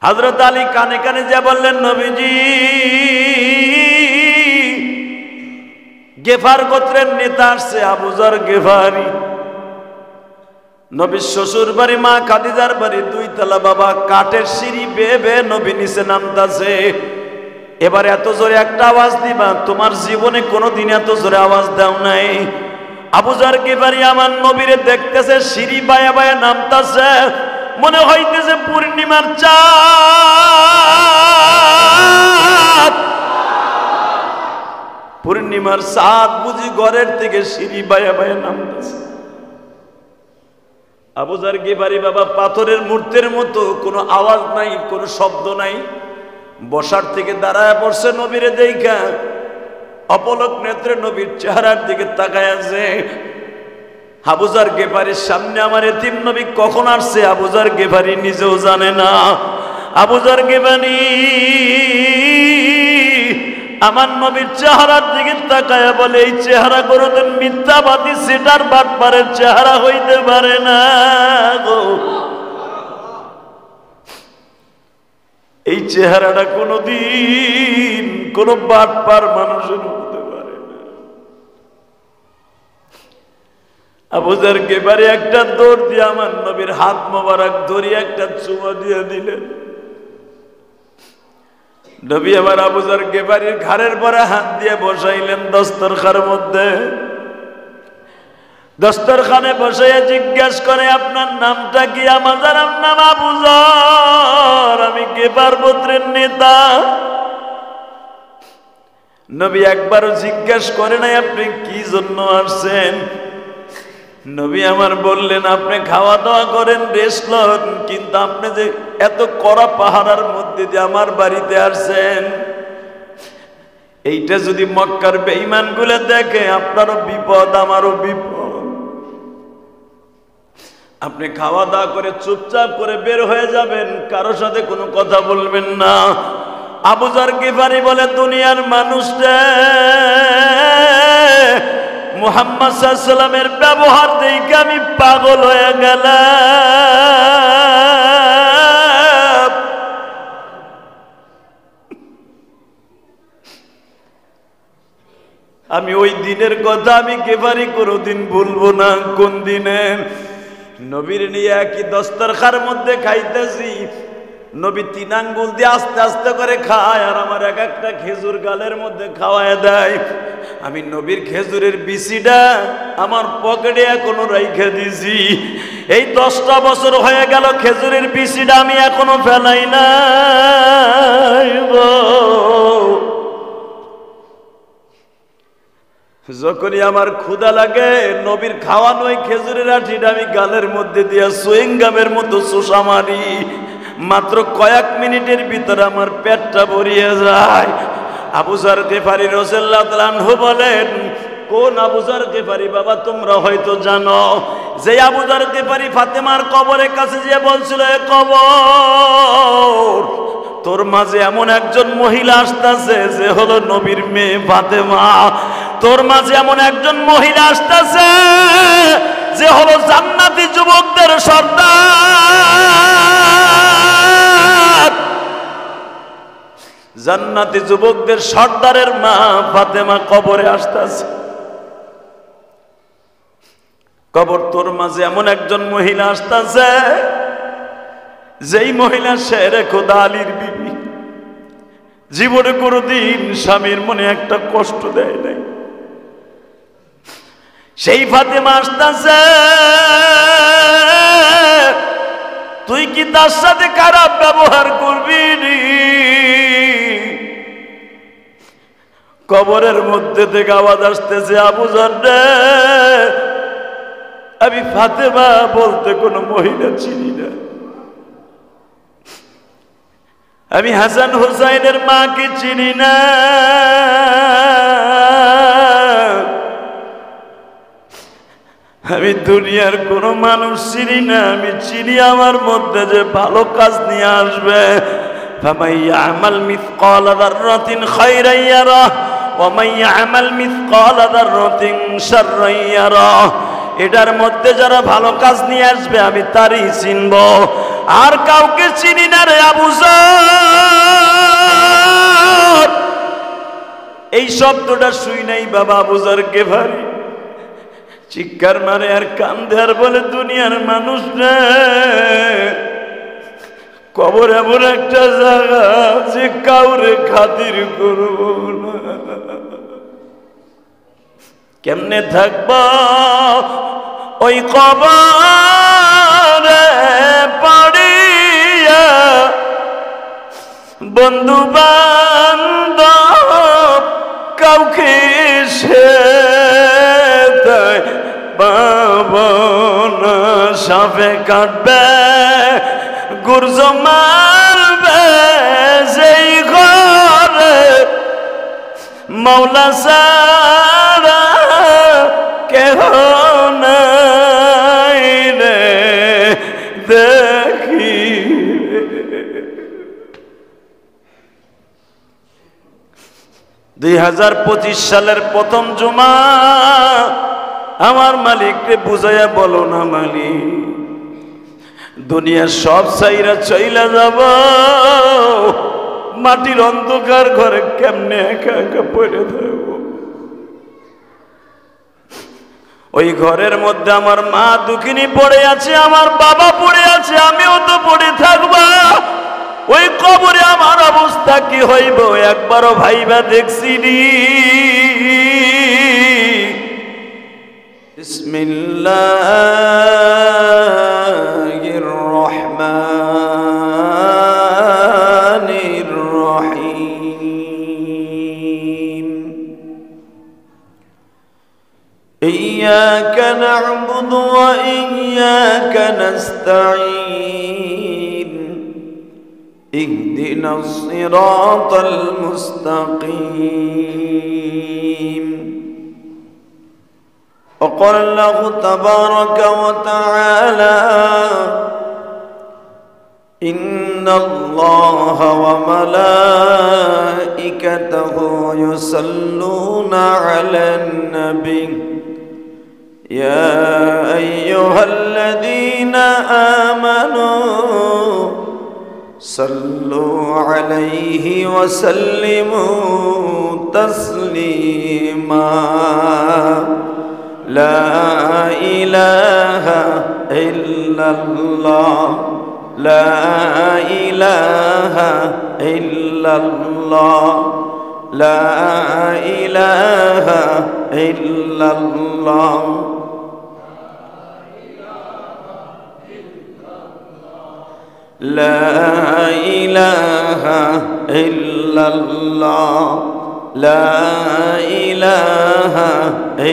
হযরত আলী কানে কানে যা বললেন, নবীজি গেফার গোত্রের নেতা আসছে, আবু যর গেফারি। নবীর শ্বশুর বাড়ি মা খাদিজার বাড়ি 2 তলা বাবা, কাঠের সিঁড়ি বেয়ে বেয়ে নবী নিচে নামতাছে। এবার এত জোরে একটা আওয়াজ দিবা, তোমার জীবনে কোনোদিন এত জোরে আওয়াজ দাও নাই। আবু যর গেফারি আমার নবীরে দেখতেছে, সিঁড়ি বায়া বায়া নামতাছে, মনে হইতেছে পূর্ণিমার চাঁদ। পূর্ণিমার চাঁদ বুঝি ঘরের থেকে সিঁড়ি বায়া বায়া নামতেছে। আবু যর গেফারি বাবা পাথরের মূর্তির মতো, কোনো আওয়াজ নাই, কোনো শব্দ নাই, বসার থেকে দাঁড়ায় পড়ছে নবীরে দেখা, অপলক নেত্রে নবীর চেহারার দিকে তাকায় আছে। আবু যর গেফারির সামনে আমার এতিম নবী কখন আসছে আবু যর গেফারি নিজেও জানে না। আবু যর গেফারি আমার নবীর চেহারার দিকে তাকায় বলে, এই চেহারা কোনদিন মিথ্যাবাদী সেটার বাটপারের চেহারা হইতে পারে না গো। এই চেহারাটা কোনদিন কোন বাটপার মানুষের হতে পারে না। আবু যর গেফারি একটা দৌড় দিয়ে আমার নবীর হাত মোবারক ধরিয়ে একটা চুমা দিয়ে দিলেন। নবী আবার আবু যর গেফারির ঘাড়ের পরে হাত দিয়ে বসাইলেন দস্তরখানের মধ্যে। দস্তরখানে বসাইয়া জিজ্ঞেস করে, আপনার নামটা কি? আমার নাম আবু যর, আমি গেফার গোত্রের নেতা। নবী একবারও জিজ্ঞেস করে নাই আপনি কি জন্য আসছেন। নবী আমার বললেন, আপনি খাওয়া দাওয়া করেন, রেস্ট লন, কিন্তু আপনি যে এত কড়া পাহাড়ের মধ্যে দিয়ে আমার বাড়িতে আসছেন, এইটা যদি মক্কার বেঈমান গুলো দেখে, আপনারও বিপদ আমারও বিপদ। আপনি খাওয়া দাওয়া করে চুপচাপ করে বের হয়ে যাবেন, কারো সাথে কোনো কথা বলবেন না। আবু যর গেফারি বলে, দুনিয়ার মানুষটা মুহাম্মদ সাল্লাল্লাহু আলাইহি ওয়াসাল্লামের ব্যবহার দেখে আমি পাগল হয়ে গেলাম। আমি ওই দিনের কথা আমি গেফারি কোনোদিন ভুলবো না। কোন দিনে? নবীর নিয়ে একই দস্তরখানের মধ্যে খাইতেছি, নবী 3 আঙ্গুল দিয়ে আস্তে আস্তে করে খায়, আর আমার এক একটা খেজুর গালের মধ্যে খাওয়ায় দেয়। আমি নবীর খেজুরের বিচিটা আমার পকেটে এখনো রাইখে দিছি। এই 10টা বছর হয়ে গেল, খেজুরের বিচিটা আমি এখনো ফেলাই না। যখনই আমার ক্ষুধা লাগে, নবীর খাওয়ানো ওই খেজুরের আঠিটা আমি গালের মধ্যে দিয়া সুইং গামের মতো চোষা মারি। মাত্র কয়েক মিনিটের ভিতরে আমার পেটটা ভরিয়ে যায়। আবু যর গেফারি রাদিয়াল্লাহু তাআলা আনহু বলেন, কোন আবু যর গেফারি বাবা? তোমরা হয়তো জানো যে আবু যর গেফারি ফাতেমার কবরের কাছে যে বলছিল, এ কবর, তোর মাঝে এমন একজন মহিলা আসতেছে যে হলো নবীর মেয়ে ফাতেমা। তোর মাঝে এমন একজন মহিলা আসতেছে যে হলো জান্নাতি যুবকদের সর্দার। জান্নাতি যুবকদের সর্দারের মা ফাতেমা কবরে আসতেছে। কবর, তোর মাঝে এমন একজন মহিলা আসতেছে যেই মহিলা শেরে খোদা আলীর বিবি, জীবনে কোনোদিন স্বামীর মনে একটা কষ্ট দেয় নাই। সেই ফাতেমা আসতেছে, তুই কি তার সাথে খারাপ ব্যবহার করবি? কবরের মধ্যে থেকে আওয়াজ আসতেছে, আবু যর রে, আমি ফাতেমা বলতে কোনো মহিলা চিনি না। আমি হাসান হুসাইনের মাকে চিনি না। আমি দুনিয়ার কোনো মানুষ চিনি না। আমি চিনি আমার মধ্যে যে ভালো কাজ নিয়ে আসবে। ফামান ইয়ামাল মিসকালা যাররাতিন খায়রান ইয়ারা ওয়া মান ইয়ামাল মিসকালা যাররাতিন শাররান ইয়ারা। এটার মধ্যে যারা ভালো কাজ নিয়ে আসবে আমি তারই চিনব, আর কাউকে চিনি না রে আবু যর। এই শব্দটা শুই নাই বাবা আবু যর গিফারি চিৎকার মারে আর কান্দে আর বলে, দুনিয়ার মানুষ রে, কবর এমন একটা জায়গা যে কাউরে খাতির করব না। কেমনে থাকবা ওই কবরে পড়িয়া, বন্ধু বান্ধব কাউকে সে পাবনা, সাপে কাটবে গুর্জ মারবে যেই ঘরে মাওলা সারা কেহ নাই রে দেখি। 2025 সালের প্রথম জুমা, আমার মালিককে বুঝাইয়া বলো না মালিক, দুনিয়ার সব চাইরা চইলা যাব, মাটির অন্ধকার ঘরে কেমনে একা একা পড়ে থাকব। ওই ঘরের মধ্যে আমার মা দুঃখিনী পড়ে আছে, আমার বাবা পড়ে আছে, আমিও তো পড়ে থাকবা। ওই কবরে আমার অবস্থা কি হইব একবারও ভাইবা দেখছি নি। বিসমিল্লাহির রহমানির রহিম। ইয়্যাকা না'বুদু ওয়া ইয়্যাকা নাস্তাঈন। ইহদিনাস সিরাতাল মুস্তাকিম। وقال الله تبارك وتعالى: إن الله وملائكته يصلون على النبي يا أيها الذين آمنوا صلوا عليه وسلموا تسليما لا إله إلا الله لا إله إلا الله لا إله إلا الله لا إله إلا الله لا إله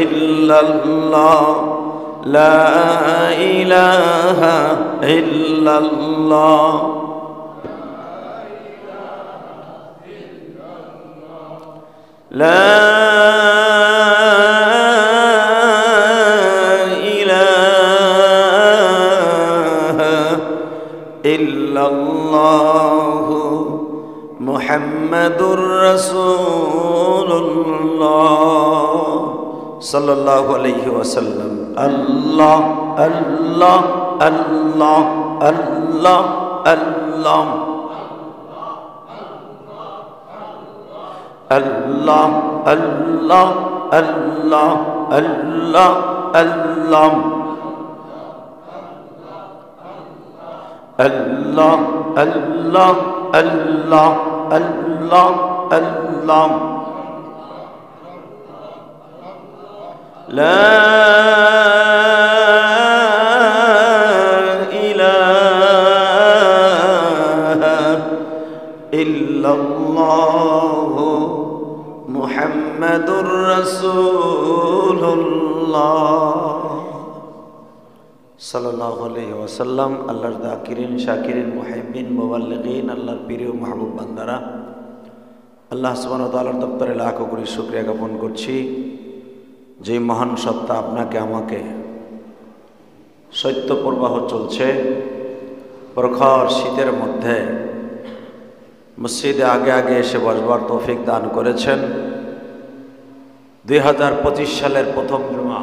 إلا الله لا إله إلا الله لا إله إلا الله মুহাম্মাদুর রাসূলুল্লাহ সাল্লাল্লাহু আলাইহি ওয়াসাল্লাম। আল্লাহ আল্লাহ আল্লাহ আল্লাহ আল্লাহ আল্লাহ আল্লাহ আল্লাহ আল্লাহ আল্লাহ আল্লাহ আল্লাহ আল্লাহ আল্লাহ আল্লাহ লা ইলাহা ইল্লাল্লাহ মুহাম্মাদুর রাসূলুল্লাহ সাল্লাল্লাহু আলাইহি ওয়াসাল্লাম। আল্লাহর যাকিরিন শাকিরিন মুহিব্বিন মুবাল্লিগিন, আল্লাহর প্রিয় মাহবুব বান্দারা, আল্লাহ সুবহানাহু ওয়া তাআলার দপ্তরে লাখো কোটি শুকরিয়া জ্ঞাপন করছি, যে মহান সত্তা আপনাকে আমাকে শৈত্য প্রবাহ চলছে প্রখর শীতের মধ্যে মসজিদে আগে আগে এসে বসবার তৌফিক দান করেছেন। 2025 সালের প্রথম জুমা,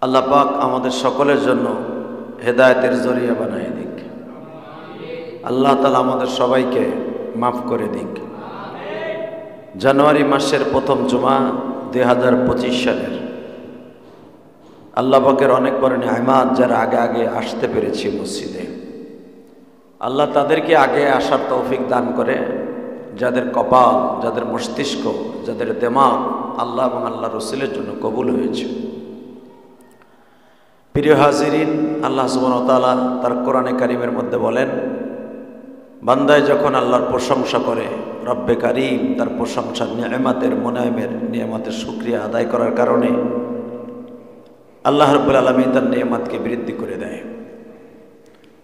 আল্লাহ পাক আমাদের সকলের জন্য হেদায়েতের জরিয়া বানায় দিক। আল্লাহ তাআলা আমাদের সবাইকে মাফ করে দিক। জানুয়ারি মাসের প্রথম জুমা 2025 সালের। আল্লাহ পাকের অনেক বড় নিয়ামত, যারা আগে আগে আসতে পেরেছি মসজিদে, আল্লাহ তাদেরকে আগে আসার তৌফিক দান করে। যাদের কপাল, যাদের মস্তিষ্ক, যাদের দিমাগ আল্লাহ এবং আল্লাহ রসুলের জন্য কবুল হয়েছে। প্রিয় হাজিরিন, আল্লাহ সুবহানাহু ওয়া তাআলা তার কোরআনে কারীমের মধ্যে বলেন, বান্দায় যখন আল্লাহর প্রশংসা করে, রব্বে কারীম তার প্রশংসা নিয়ামতের মুনাইমের নিয়ামতের শুকরিয়া আদায় করার কারণে আল্লাহ রাব্বুল আলামিন তার নিয়ামতকে বৃদ্ধি করে দেয়।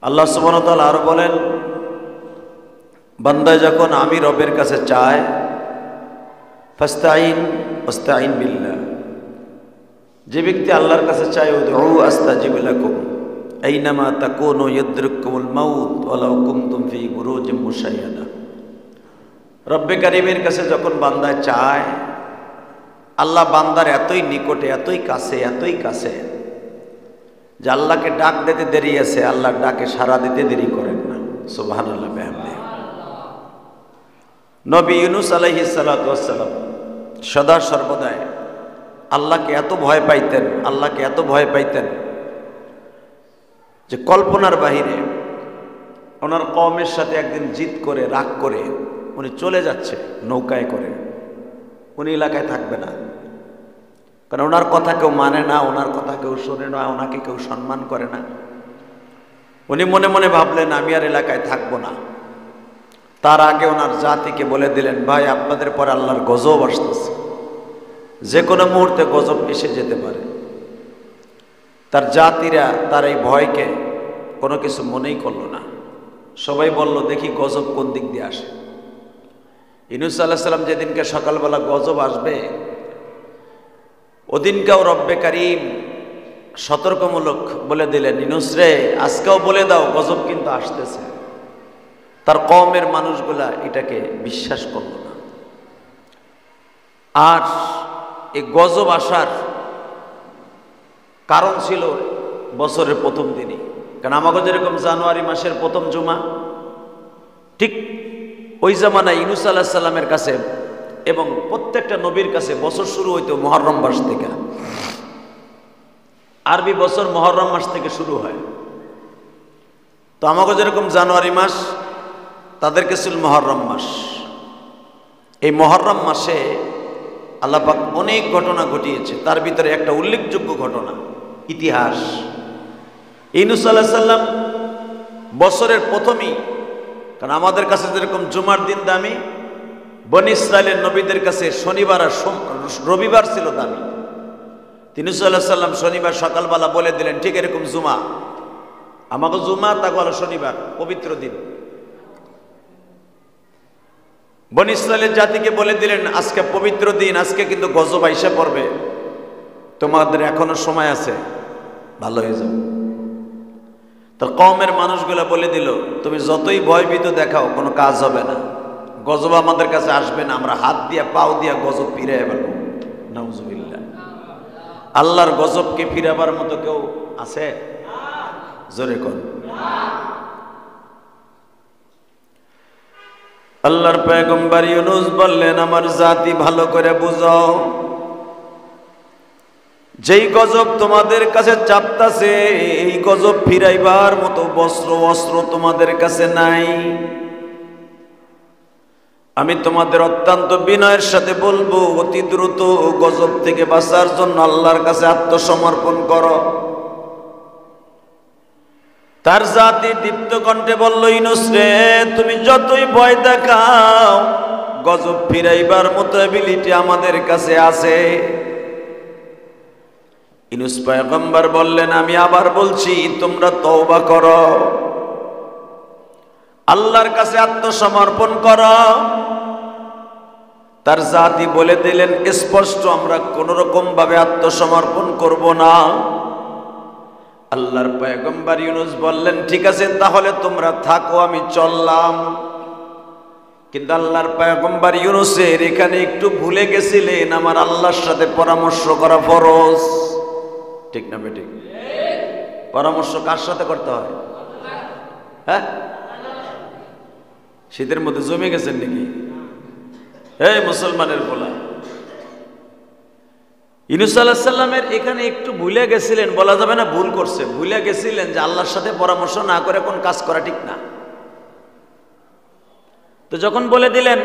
আল্লাহ সুবহানাহু ওয়া তাআলা আরো বলেন, বান্দায় যখন আমি রবের কাছে চায়, ফাস্তাইন ওয়াস্তাইন বিল্লাহ, যে ব্যক্তি আল্লাহর কাছে চায়, উদউ আস্তাজিব লাকুম আইনামা তাকুনু ইয়াদরিকুমুল মাউত ওয়ালাউ কুনতুম ফি বুরুজিম মুশাইয়াদা। রব্বে কারীমের কাছে যখন বান্দায় চায়, আল্লাহ বান্দার এতই নিকটে, এতই কাছে যে আল্লাহকে ডাক দিতে দেরি আছে, আল্লাহর ডাকে সাড়া দিতে দেরি করেন না। সুবহানাল্লাহ বিহামদিহি। নবী ইউনূস আলাইহিস সালাতু ওয়াস সালাম সদা সর্বদাই আল্লাহকে এত ভয় পাইতেন যে কল্পনার বাহিরে। ওনার কওমের সাথে একদিন জিদ করে, রাগ করে উনি চলে যাচ্ছে নৌকায় করে। উনি এলাকায় থাকবে না, কারণ ওনার কথা কেউ মানে না, ওনার কথা কেউ শোনে না, ওনাকে কেউ সম্মান করে না। উনি মনে মনে ভাবলেন, আমি আর এলাকায় থাকবো না। তার আগে ওনার জাতিকে বলে দিলেন, ভাই আপনাদের পরে আল্লাহর গজব আসতেছে, যে কোনো মুহূর্তে গজব এসে যেতে পারে। তার জাতিরা তার এই ভয়কে কোনো কিছু মনেই করলো না। সবাই বলল, দেখি গজব কোন দিক দিয়ে আসে। ইউনূস আলাইহিস সালাম যেদিনকে সকালবেলা গজব আসবে, ওদিনকেও রব্বে কারীম সতর্কমূলক বলে দিলেন, ইউনূস রে, আজকেও বলে দাও গজব কিন্তু আসতেছে। তার কওমের মানুষগুলা এটাকে বিশ্বাস করল না। আর এই গজব আসার কারণ ছিল বছরের প্রথম দিনই। কারণ আমাকে যেরকম জানুয়ারি মাসের প্রথম জুমা, ঠিক ওই জামানায় ইউনূস আলাইহিস সালামের কাছে এবং প্রত্যেকটা নবীর কাছে বছর শুরু হইতো মুহররম মাস থেকে। আরবি বছর মুহররম মাস থেকে শুরু হয়। তো আমাকে যেরকম জানুয়ারি মাস, তাদের কাছে ছিল মুহররম মাস। এই মুহররম মাসে আল্লাহ পাক অনেক ঘটনা ঘটিয়েছে। তার ভিতরে একটা উল্লেখযোগ্য ঘটনা, ইতিহাস। ইউনূস আলাইহিস সালাম বছরের প্রথমই, কারণ আমাদের কাছে যেরকম জুমার দিন দামি, বনী ইসরাইলের নবীদের কাছে শনিবার আর রবিবার ছিল দামি। ইউনূস আলাইহিস সালাম শনিবার সকালবেলা বলে দিলেন, ঠিক এরকম জুমা, আমাকে জুমা তাকে হলো শনিবার, পবিত্র দিন। বনী ইসরাইলের জাতিকে বলে দিলেন, আজকে পবিত্র দিন, আজকে কিন্তু গজব আইসা পড়বে, তোমাদের এখনো সময় আছে, ভালো হয়ে যাও। তার কওমের মানুষগুলা বলে দিল, তুমি যতই ভয়ভীত দেখাও কোনো কাজ হবে না, গজব আমাদের কাছে আসবে না, আমরা হাত দিয়া পাও দিয়া গজব ফিরাইয়া ফেলবো। নাউজুবিল্লাহ। আল্লাহর গজবকে ফিরাবার মতো কেউ আছে? জোরে কর। আল্লাহর পয়গম্বর ইউনূস বললেন, আমার জাতি ভালো করে বুঝাও, যেই গজব তোমাদের কাছে চাপতাছে, এই গজব ফিরাইবার মতো অস্ত্র তোমাদের কাছে নাই। আমি তোমাদের অত্যন্ত বিনয়ের সাথে বলবো, অতি দ্রুত গজব থেকে বাঁচার জন্য আল্লাহর কাছে আত্মসমর্পণ করো। তার জাতি দীপ্ত কণ্ঠে বলল, ইউনূস রে, তুমি যতই ভয় দেখাও, গজব ফিরাইবার মতো এবিলিটি আমাদের কাছে আছে। ইউনূস পয়গম্বর বললেন, আমি আবার বলছি, তোমরা তওবা করো, আল্লাহর কাছে আত্মসমর্পণ করো। তার জাতি বলে দিলেন স্পষ্ট, আমরা কোন রকম ভাবে আত্মসমর্পণ করব না। আল্লাহর পয়গম্বর ইউনূস বললেন, ঠিক আছে, তাহলে তোমরা থাকো, আমি চললাম। কিন্তু আল্লাহর পয়গম্বর ইউনূসের এখানে একটু ভুলে গেছিলেন, আমার আল্লাহর সাথে পরামর্শ করা ফরজ। ঠিক না বেঠিক? পরামর্শ কার সাথে করতে হয়? হ্যাঁ, শীতের মধ্যে জমে গেছেন নাকি? এই মুসলমানের বলা, ইউনূস আলাইহিস সালামের এখানে একটু ভুলে গেছিলেন, বলা যাবে না ভুল করছে, ভুলে গেছিলেন যে আল্লাহর সাথে পরামর্শ না করে কোন কাজ করা ঠিক না। তো যখন বলে দিলেন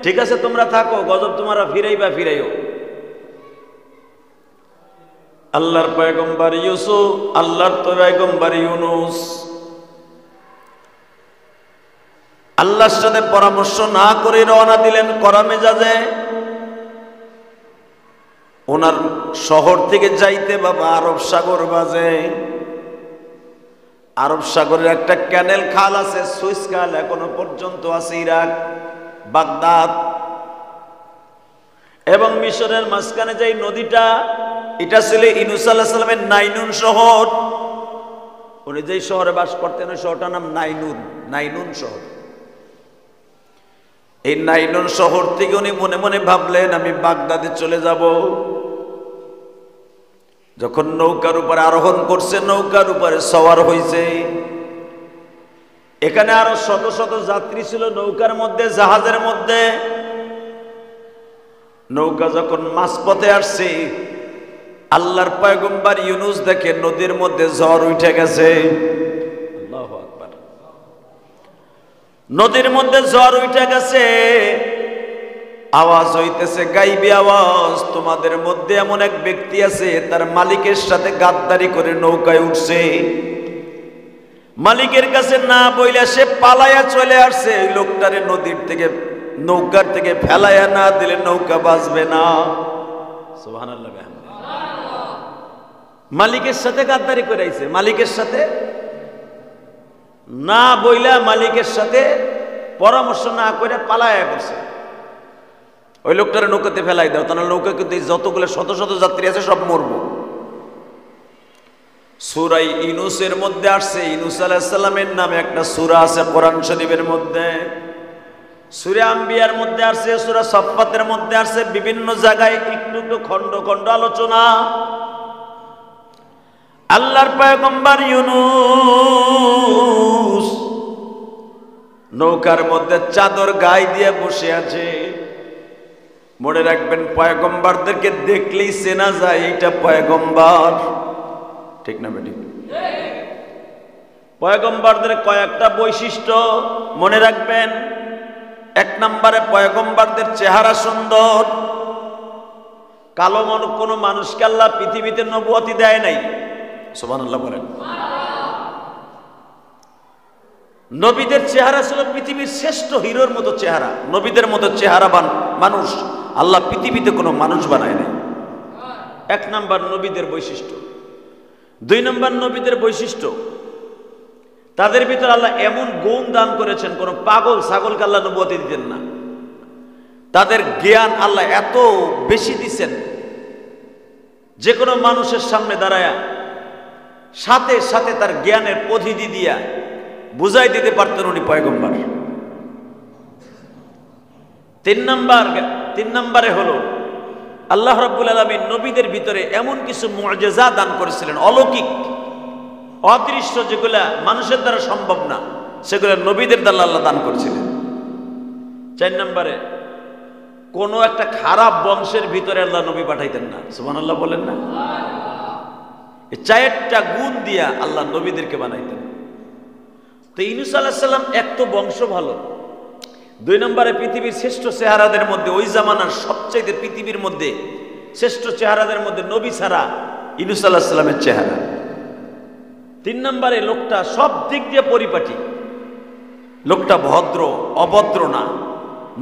ঠিক আছে তোমরা থাকো, গজব তোমরা ফিরাইবা ফিরাইও, আল্লাহর পয়গম্বর ইউসুফ, আল্লাহর পয়গম্বর ইউনূস আল্লাহর সাথে পরামর্শ না করে রওনা দিলেন কড়া মেজাজে। ওনার শহর থেকে যাইতে বাবা আরব সাগর বাজে। আরব সাগরের একটা ক্যানেল খাল আছে, সুইস খাল, এখনো পর্যন্ত আছে ইরাক, বাগদাদ এবং মিশরের মাঝখানে যে নদীটা, এটা ছিল ইউনূস আলাইহিস সালামের নাইনুন শহর। উনি যেই শহরে বাস করতেন ওই শহরটার নাম নাইনুন, নাইনুন শহর। এই নাইনুন শহর থেকে উনি মনে মনে ভাবলেন আমি বাগদাদে চলে যাব। যখন নৌকার উপরে আরোহণ করছে, নৌকার উপরে সওয়ার হয়েছে, এখানে আরো শত শত যাত্রী ছিল নৌকার মধ্যে, জাহাজের মধ্যে। নৌকা যখন মাঝপথে আসছে, আল্লাহর পয়গম্বর ইউনূস দেখে নদীর মধ্যে ঝড় উঠে গেছে। আল্লাহু আকবার। নদীর মধ্যে ঝড় উঠে গেছে, আওয়াজ হইতেছে গাইবি আওয়াজ, তোমাদের মধ্যে এমন এক ব্যক্তি আছে তার মালিকের সাথে গাদ্দারি করে নৌকায় উঠছে। মালিকের কাছে না বইলা সে পালায়া চলে আসছে। এই লোকটারে নদীর থেকে, নৌকার থেকে ফেলায়া না দিলে নৌকা বাঁচবে না। সুবহানাল্লাহ। মালিকের সাথে গাদ্দারি করে আইছে, মালিকের সাথে না বইলা, মালিকের সাথে পরামর্শ না করে পালায়া করছে। ওই লোকটারে নৌকাতে ফেলাই দাও, তাহলে নৌকা কিন্তু যতগুলো শত শত যাত্রী আছে সব মরবো। সূরা ইউনূসের মধ্যে আসছে, ইউনূস আলাইহিস সালামের নামে একটা সূরা আছে কোরআন শরীফের মধ্যে, সূরা আম্বিয়ার মধ্যে আসছে, সূরা সাফফাতের মধ্যে আসছে, বিভিন্ন জায়গায় একটু একটু খণ্ড খণ্ড আলোচনা। আল্লাহর পয়গম্বর ইউনূস নৌকার মধ্যে চাদর গায়ে দিয়ে বসে আছে। মনে রাখবেন পয়গম্বরদেরকে দেখলেই চেনা যায় এটা পয়গম্বর, ঠিক না বেটি? পয়গম্বরদের কয়েকটা বৈশিষ্ট্য মনে রাখবেন। এক নম্বরে পয়গম্বরদের চেহারা সুন্দর। কালো কোনো মানুষকে আল্লাহ পৃথিবীতে নবুয়তি দেয় নাই। সুবহানাল্লাহ বলেন। নবীদের চেহারা ছিল পৃথিবীর শ্রেষ্ঠ হিরোর মতো চেহারা, নবীদের মতো চেহারাবান মানুষ আল্লাহ পৃথিবীতে কোনো মানুষ বানায় নাই। এক নাম্বার নবীদের বৈশিষ্ট্য। দুই নম্বর নবীদের বৈশিষ্ট্য, তাদের ভিতরে আল্লাহ এমন গুণ দান করেছেন, কোন পাগল ছাগলকে আল্লাহ নবুয়তি দিতেন না। তাদের জ্ঞান আল্লাহ এত বেশি দিচ্ছেন, যে কোনো মানুষের সামনে দাঁড়ায়া সাথে সাথে তার জ্ঞানের পরিধি দিয়া বুঝাই দিতে পারতেন উনি পয়গম্বর। তিন নম্বরে হলো আল্লাহ রাব্বুল আলামিন নবীদের ভিতরে এমন কিছু মুআজিজা দান করেছিলেন, অলৌকিক অদৃশ্য, যেগুলা মানুষের দ্বারা সম্ভব না, সেগুলো নবীদের দ্বারা আল্লাহ দান করেছিলেন। 4 নম্বরে কোন একটা খারাপ বংশের ভিতরে আল্লাহ নবী পাঠাইতেন না। সুবহানাল্লাহ বলেন না? এই 4টা গুণ দিয়া আল্লাহ নবীদেরকে বানাইতেন। তো ইউনূস আলাইহিস সালাম এক তো বংশ ভালো, 2 নম্বরে পৃথিবীর শ্রেষ্ঠ চেহারাদের মধ্যে, ওই জামানার সবচেয়ে পৃথিবীর মধ্যে শ্রেষ্ঠ চেহারাদের মধ্যে নবী ছাড়া ইউনূস আলাইহিস সালামের চেহারা। 3 নম্বরে লোকটা সব দিক দিয়ে পরিপাটি, লোকটা ভদ্র, অভদ্র না।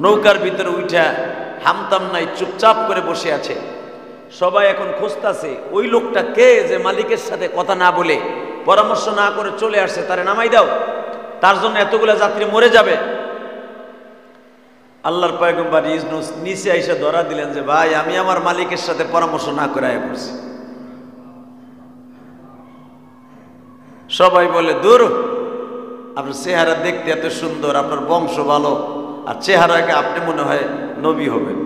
নৌকার ভিতরে উঠা হামতাম নাই, চুপচাপ করে বসে আছে। সবাই এখন খুঁজতেছে ওই লোকটা কে, যে মালিকের সাথে কথা না বলে পরামর্শ না করে চলে আসছে, তারে নামাই দাও, তার জন্য এতগুলা যাত্রী মরে যাবে। আল্লাহর পয়গম্বর ইউনূস নিচে এসে ধরা দিলেন যে ভাই আমি আমার মালিকের সাথে পরামর্শ না করে আয়া পড়ছি। সবাই বলে দূর, আপনার চেহারা দেখতে এত সুন্দর, আপনার বংশ ভালো, আর চেহারাকে আপনি মনে হয় নবী হবেন,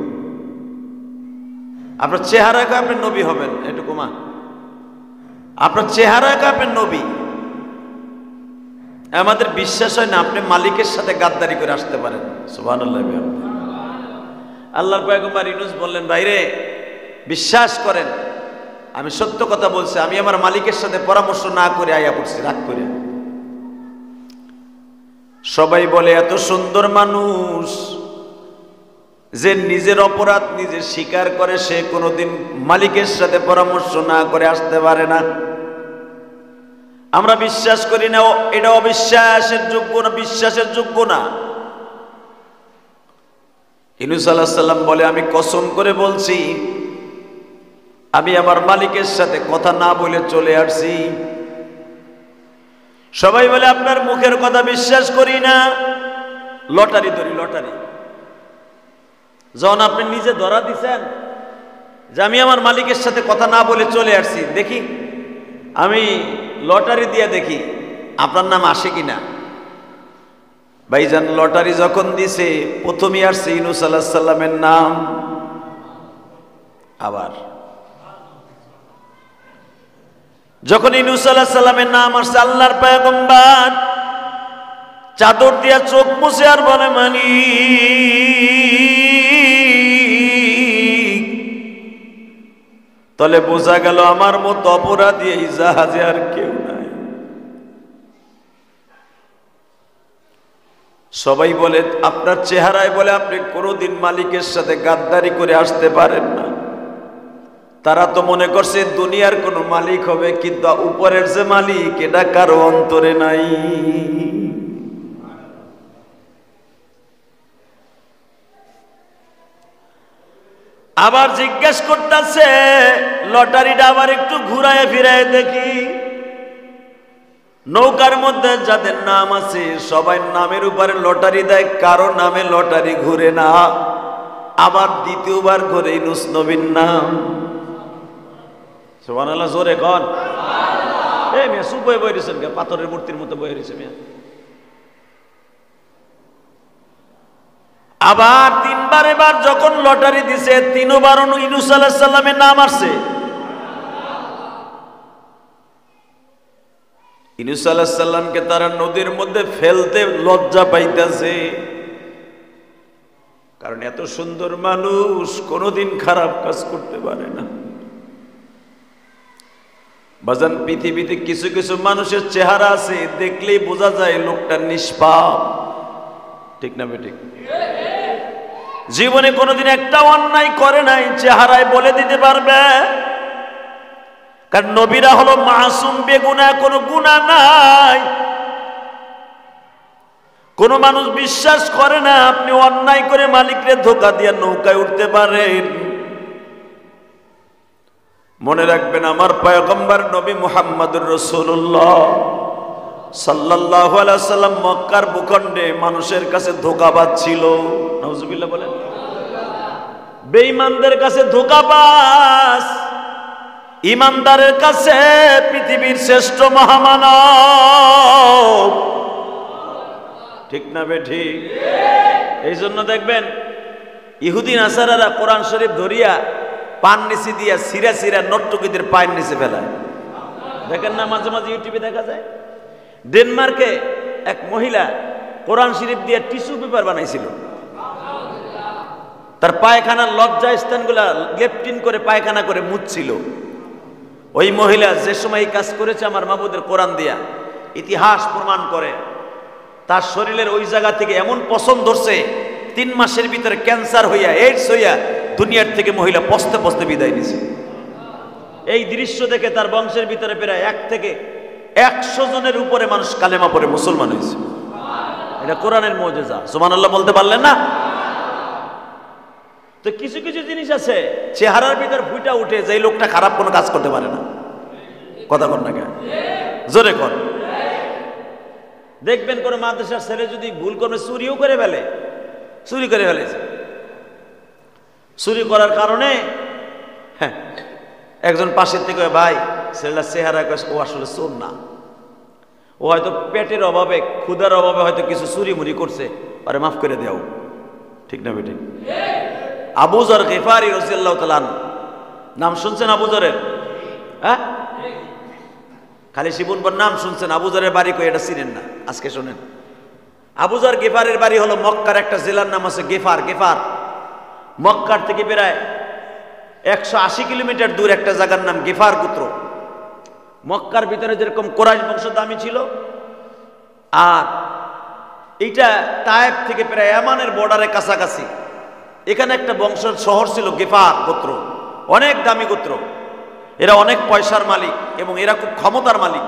আপনার চেহারাকে আপনি নবী হবেন, এটুকু মা আপনার চেহারাকে আপনি নবী। আমাদের বিশ্বাস হয় না আপনি মালিকের সাথে গাদ্দারি করে আসতে পারেন। সুবহানাল্লাহ। আল্লাহর পয়গম্বর ইউনূস বললেন, ভাইরে বিশ্বাস করেন আমি সত্য কথা বলছি, আমি আমার মালিকের সাথে পরামর্শ না করে আয়া পড়ছি রাগ করে। সবাই বলে এত সুন্দর মানুষ যে নিজের অপরাধ নিজে স্বীকার করে, সে কোনোদিন মালিকের সাথে পরামর্শ না করে আসতে পারে না। আমরা বিশ্বাস করি না, এটা অবিশ্বাসের যোগ্য না, বিশ্বাসের যোগ্য না। ইউনূস আলাইহিস সালাম বলে, আমি কসম করে বলছি আমি আমার মালিকের সাথে কথা না বলে চলে আসছি। সবাই বলে আপনার মুখের কথা বিশ্বাস করি না। লটারি ধরি, লটারি যখন আপনি নিজে ধরা দিছেন যে আমি আমার মালিকের সাথে কথা না বলে চলে আসছি, দেখি আমি লটারি দিয়ে দেখি আপনার নাম আসে কিনা। ভাইজান লটারি যখন দিছে প্রথমে আসছে ইউনূস আলাইহিস সালামের নাম। আবার যখন ইউনূস আলাইহিস সালামের নাম আসছে, আল্লাহর পয়গম্বর চাদর দিয়া চোখ মুছে আর বলে, মালিক। তাহলে বোঝা গেল আমার মতো অপরাধী এই জাহাজে আর কেউ নাই। সবাই বলে আপনার চেহারায় বলে আপনি কোনোদিন মালিকের সাথে গাদ্দারি করে আসতে পারেন না। তারা তো মনে করছে দুনিয়ার কোনো মালিক হবে, কিন্তু উপরের যে মালিক এটা কারো অন্তরে নাই। আবার জিজ্ঞেস করতেছে লটারিটা আবার একটু ঘুরায় ফিরায় দেখি, নৌকার মধ্যে যাদের নাম আছে সবাই নামের উপরে লটারি দেয়, কারো নামে লটারি ঘুরে না। আবার দ্বিতীয়বার করে ইউনূস নবীর নাম। সুবহানাল্লাহ, জোরে কন। এই মিয়া চুপ হয়ে বই রয়েছেন, পাথরের মূর্তির মতো বই রয়েছে মিয়া। আবার তিনবার এবার যখন লটারি দিছে, তিনবার ইউনূস আলাইহিস সালামের নাম আসছে। ইউনূস আলাইহিস সালামকে তারা নদীর মধ্যে ফেলতে লজ্জা পাইতেছে, কারণ এত সুন্দর মানুষ কোনোদিন খারাপ কাজ করতে পারে না। বাজান পৃথিবীতে কিছু কিছু মানুষের চেহারা আছে দেখলেই বোঝা যায় লোকটা নিষ্পাপ, ঠিক না বেঠিক? জীবনে কোনোদিন একটা অন্যায় করে নাই, চেহারায় বলে দিতে পারবে। কারণ নবীরা হলো মাসুম, বেগুনাহ, কোনো গুনাহ নাই। কোন মানুষ বিশ্বাস করে না আপনি অন্যায় করে মালিকরে ধোঁকা দিয়ে নৌকায় উঠতে পারেন। মনে রাখবেন আমার পয়গম্বর নবী মুহাম্মদুর রাসূলুল্লাহ সাল্লাল্লাহু আলাইহি ওয়াসাল্লাম মক্কার ভূখণ্ডে মানুষের কাছে ধোঁকাবাজ ছিল। নাউজুবিল্লাহ বলেন। বেঈমানদের কাছে ধোঁকাবাজ, ইমানদারের কাছে পৃথিবীর শ্রেষ্ঠ মহামানব, ঠিক না বেঠিক? এই জন্য দেখবেন ইহুদি নাসারারা কোরআন শরীফ ধরিয়া পান নিচে দিয়া সিরা সিরা নর্তকীদের পায়ের নিচে ফেলায়। দেখেন না মাঝে মাঝে ইউটিউবে দেখা যায়। ডেনমার্কে এক মহিলা কোরআন শরীফ দিয়ে টিস্যু পেপার বানাইছিল, তার পায়খানার লজ্জা স্থানগুলা লেপটিন করে পায়খানা করে মুছছিল। ওই মহিলা যে সময় এই কাজ করেছে আমার মাবুদের কোরআন দিয়া, ইতিহাস প্রমাণ করে তার শরীরের ওই জায়গা থেকে এমন পছন ধরছে 3 মাসের ভিতরে ক্যান্সার হইয়া, এইডস হইয়া দুনিয়ার থেকে মহিলা পস্তে পস্তে বিদায় নিছে। এই দৃশ্য দেখে তার বংশের ভিতরে প্রায় 1 থেকে 100 জনের উপরে মানুষ কালেমা পড়ে মুসলমান হয়েছে। এটা কোরআনের মুজিজা। সুবহানাল্লাহ বলতে পারলেন না? তো কিছু কিছু জিনিস আছে চেহারার ভিতর ফুটা উঠে যে এই লোকটা খারাপ কোনো কাজ করতে পারে না। কথা বল না কেন? জোরে কর। দেখবেন কোন মাদ্রাসার ছেলে যদি ভুল করে চুরিও করে ফেলে, চুরি করে ফেলেছে, চুরি করার কারণে হ্যাঁ একজন পাশের থেকে ভাই ছেলেটা চেহারা ও আসলে চোর না, ও হয়তো পেটের অভাবে ক্ষুধার অভাবে হয়তো কিছু চুরি মুড়ি করছে, আরে মাফ করে দেও, ঠিক না বেঠিক? আবু যর গিফারি রাদিয়াল্লাহু তাআলা নাম শুনছেন আবু যরের? হ্যাঁ, খালি শিবুনবর নাম শুনছেন, আবু যরের বাড়ি কই এটা চিনেন না। আজকে শোনেন, আবু যর গিফারের বাড়ি হলো মক্কার একটা জেলার নাম আছে গেফার। গেফার মক্কার থেকে প্রায় 180 কিলোমিটার দূর একটা জায়গার নাম গিফার গোত্র। মক্কার ভিতরে যেরকম কোরাইশ বংশ দামি ছিল, আর এইটা তায়েফ থেকে প্রায় ইয়ামানের বর্ডারে কাছাকাছি, এখানে একটা বংশের শহর ছিল গিফার গোত্র, অনেক দামি গোত্র। এরা অনেক পয়সার মালিক এবং এরা খুব ক্ষমতার মালিক।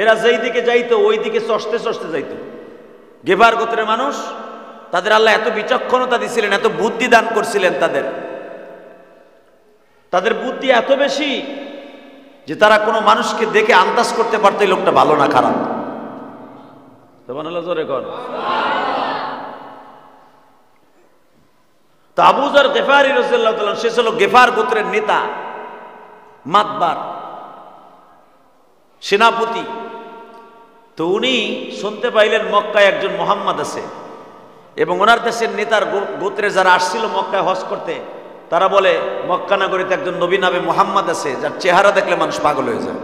এরা যেই দিকে যাইতো ওই দিকে চষতে চষতে যাইতো। গিফার গোত্রের মানুষ, তাদের আল্লাহ এত বিচক্ষণতা দিছিলেন, এত বুদ্ধি দান করছিলেন, তাদের বুদ্ধি এত বেশি যে তারা কোনো মানুষকে দেখে আন্দাজ করতে পারতো এই লোকটা ভালো না খারাপ। সুবহানাল্লাহ, জোরে কর। তো আবু যর গিফারী রাদিয়াল্লাহু তাআলা, সে ছিল গিফার গোত্রের নেতা, মাতবার, সেনাপতি। তো উনি শুনতে পাইলেন মক্কায় একজন মুহাম্মদ আছে, এবং ওনার দেশের নেতার গোত্রে যারা আসছিল মক্কায় হজ করতে, তারা বলে মক্কা নগরীতে একজন নবী নামে মুহাম্মদ আছে, যার চেহারা দেখলে মানুষ পাগল হয়ে যায়।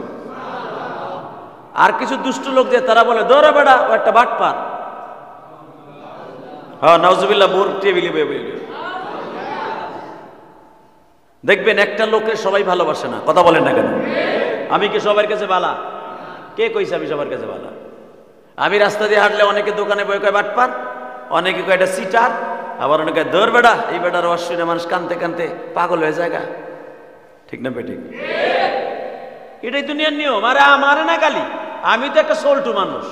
আর কিছু দুষ্ট লোক যে তারা বলে দৌড়া বেড়া, ও একটা বাটপার। হ্যাঁ, নাউজুবিল্লাহ, বোর টেবিলে দেখবেন একটা লোকের সবাই ভালোবাসে না। কথা বলেন না কেন? আমি কি সবার কাছে বালা? কে কইছে আমি সবার কাছে বালা? আমি রাস্তা দিয়ে হাঁটলে অনেকে দোকানে বই কয় বাটপার, অনেকে কয় এটা সিটার, আবার অনেকে দৌড় বেড়া। এই বেটার অশ্বিনে মানুষ কানতে কানতে পাগল হয়ে যায়। ঠিক না বেঠিক? এটাই দুনিয়ার নিয়ম। আরে আমারে না গালি, আমি তো একটা সোলটু মানুষ,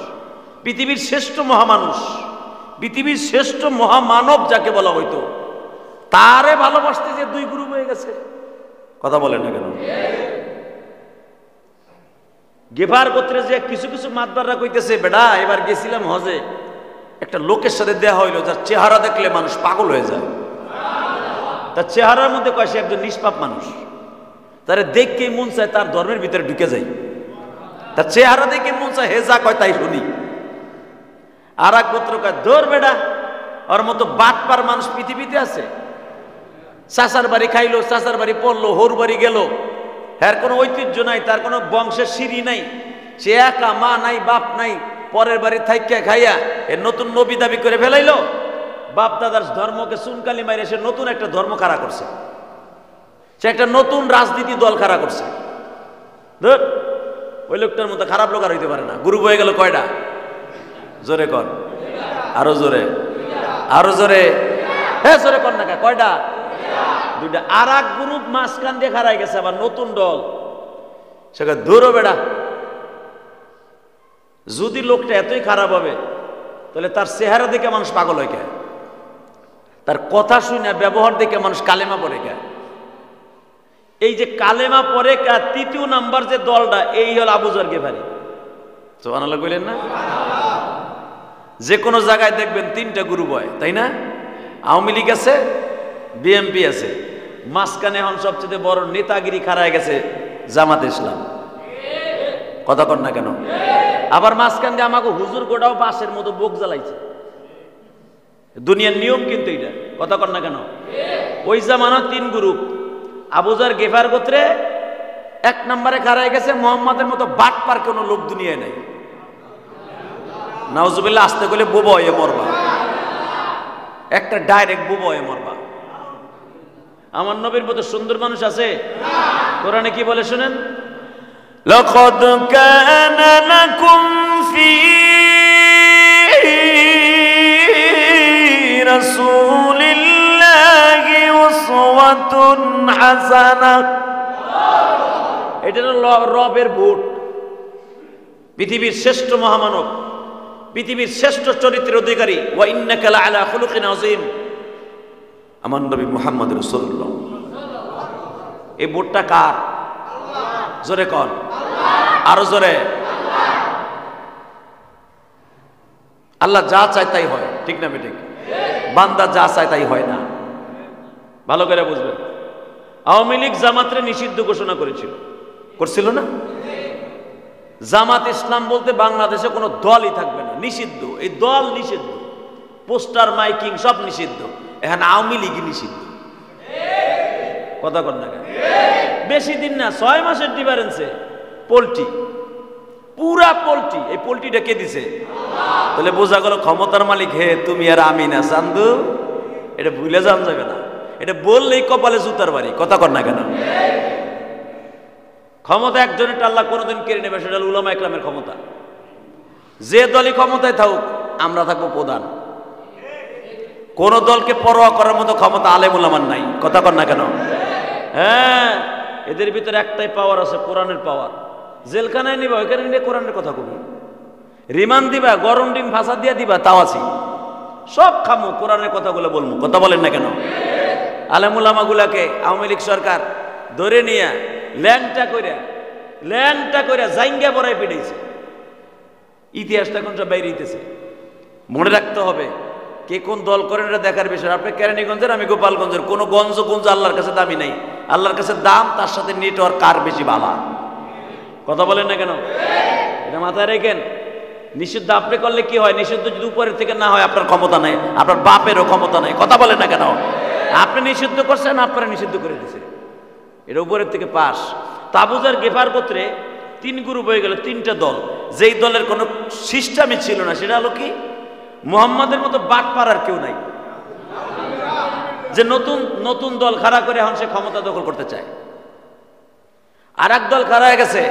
পৃথিবীর শ্রেষ্ঠ মহামানুষ, পৃথিবীর শ্রেষ্ঠ মহামানব যাকে বলা হইতো, তারে ভালোবাসতে যে দুই গ্রুপ হয়ে গেছে। কথা বলেন না কেন? গিফার গোত্রে যে কিছু কিছু মাতবাররা কইতেছে, বেটা এবার গেছিলাম হজে, একটা লোকের সাথে দেয়া হইলো যার চেহারা দেখলে মানুষ পাগল হয়ে যায়। তার চেহারার মধ্যে কয় সে একজন নিষ্পাপ মানুষ, তারে দেখকেই মন চায় তার ধর্মের ভিতরে ঢুকে যাই। তার চেহারা দেখে মন চায় হে যা কয় তাই শুনি। আর এক গোত্র কয় দৌড় বেড়া, ওর মতো বাটপার মানুষ পৃথিবীতে আছে? চাচার বাড়ি খাইলো, চাচার বাড়ি পড়লো, হোর বাড়ি গেল, এর কোনো ঐতিহ্য নাই, তার কোনো বংশের সিঁড়ি নাই, সে একা, মা নাই, বাপ নাই, পরের বাড়ি থাইকা খাইয়া এর নতুন নবী দাবি করে ফেলাইলো। বাপ দাদার ধর্মকে চুনকালি মাইরে সে নতুন একটা ধর্ম খাড়া করছে, সে একটা নতুন রাজনীতি দল খাড়া করছে। ধর, ওই লোকটার মতো খারাপ লোক আর হইতে পারে না। গ্রুপ হয়ে গেল কয়টা? জোরে কর, আরো জোরে, আরো জোরে, হ্যাঁ জোরে কর না। কয়টা? দুইটা। আর এক গ্রুপ মাঝখান দিয়ে খাড়াই গেছে, আবার নতুন দল। সেখানে দূরও বেড়া, যদি লোকটা এতই খারাপ হবে তাহলে তার চেহারা দেখে মানুষ পাগল হয়ে যায়, তার কথা শুনে ব্যবহার দেখে মানুষ কালেমা পড়ে যায়। এই যে কালেমা পড়ে তৃতীয় নাম্বার যে দলটা, এই হল আবু যর গিফারী। সুবহানাল্লাহ কইলেন না? যে কোনো জায়গায় দেখবেন তিনটা গ্রুপ হয়, তাই না? আওয়ামী লীগ আছে, বিএনপি আছে, মাঝখানে এখন সবচেয়ে বড় নেতাগিরি খাড়ায় গেছে জামাত ইসলাম। কথা কর না কেন? আবার মাঝখান দিয়ে আমাকে হুজুর গোটাও বাসের মতো বুক জ্বালাইছে। দুনিয়ার নিয়ম কিন্তু এটা। কথা কর না কেন? ওই জামানা তিন গ্রুপ। আবু যর গিফার গোত্রে এক নম্বরে খাড়ায় গেছে মুহাম্মাদের মতো বাটপার কোনো লোক দুনিয়ায় নাই। নাউজুবিল্লাহ, আসতে গেলে বুবা হয়ে মরবা, একটা ডাইরেক্ট বুবা হয়ে মরবা। আমার নবীর মতো সুন্দর মানুষ আছে? কোরআনে কি বলে শুনেন? লাকাদ কানা লাকুম ফি রাসূলিল্লাহি উসওয়াতুন হাসানাহ। এটা রবের ভোট। পৃথিবীর শ্রেষ্ঠ মহামানব, পৃথিবীর শ্রেষ্ঠ চরিত্রের অধিকারী, ওয়া ইন্নাকা লাআলা খুলুকিন আযীম, আমার নবী মুহাম্মদ রাসূলুল্লাহ। এই ভোটটা কার? জোরে কর, আরো জোরে। আল্লাহ যা চায় তাই হয়, ঠিক না বেঠিক? বান্দা যা চায় তাই হয় না। ভালো করে বুঝবেন। আওয়ামী লীগ জামাতরে নিষিদ্ধ ঘোষণা করছিল না? জামাত ইসলাম বলতে বাংলাদেশে কোনো দলই থাকবে না, নিষিদ্ধ। এই দল নিষিদ্ধ, পোস্টার মাইকিং সব নিষিদ্ধ। এখানে আওয়ামী লীগই নিষিদ্ধ। কথা কর না কেন? বেশি দিন না, 6 মাসের ডিফারেন্সে পোল্ট্রি, পুরা পোল্ট্রি। এই পোল্ট্রিটা কে দিছে? তাহলে বোঝা গেল ক্ষমতার মালিক হে তুমি আর আমি না, চান্দু। এটা ভুলে যাওয়া যাবে না। এটা বললেই কপালে জুতার বাড়ি, কথা কর না কেন? ক্ষমতা একজনের আল্লাহ কোনোদিন কেড়ে নেবে, সেটা হল উলামা ইকরামের ক্ষমতা। যে দলই ক্ষমতায় থাকুক, আমরা থাকবো প্রধান। কোন দলকে পরোয়া করার মতো ক্ষমতা আলেম উলামার নাই, কথা কর না কেন? হ্যাঁ, এদের ভিতরে একটাই পাওয়ার আছে, কোরআনের পাওয়ার। জেলখানায় নিবা, ওইখানে নিয়ে কোরআনের কথা কবি। রিমান্ড দিবা, গরম ডিম ফাঁসা দিয়া দিবা, তাও আছি। সব খামু, কোরআনের কথাগুলো বলবো, কথা বলেন না কেন? আলেম উলামা গুলাকে আওয়ামী লীগ সরকার ধরে নিয়ে ল্যাংটা কইরা জাইঙ্গা বড়াই পিটাইছে। ইতিহাসটা কোন সব বাইরে হইতেছে, মনে রাখতে হবে কে কোন দল করেন এটা দেখার বিষয়। আপনি কেরানীগঞ্জের, আমি গোপালগঞ্জের, কোনো গঞ্জ আল্লাহর কাছে দামি নাই। আল্লাহর কাছে দাম, তার সাথে নেটওয়ার্ক কার বেশি বালা, কথা বলেন না কেন? এটা মাথায় রেখেন। নিষিদ্ধ আপনি করলে কি হয়? নিষিদ্ধ যদি উপরের থেকে না হয়, আপনার ক্ষমতা নাই, আপনার বাপেরও ক্ষমতা নাই, কথা বলেন না কেন? আপনি নিষিদ্ধ করছেন, আপনারা নিষিদ্ধ করে দিছে, এটা উপরের থেকে পাস। আবু যার গেফার গোত্রে 3 গ্রুপ হয়ে গেল, 3টা দল। যেই দলের কোনো সিস্টেমই ছিল না, সেটা হলো কি, মুহাম্মাদের মতো বাট পাড়ার কেউ নাই, যে নতুন দল খাড়া করে এখন সে ক্ষমতা দখল করতে চায়। আর এক দল খাড়া হয়ে গেছে,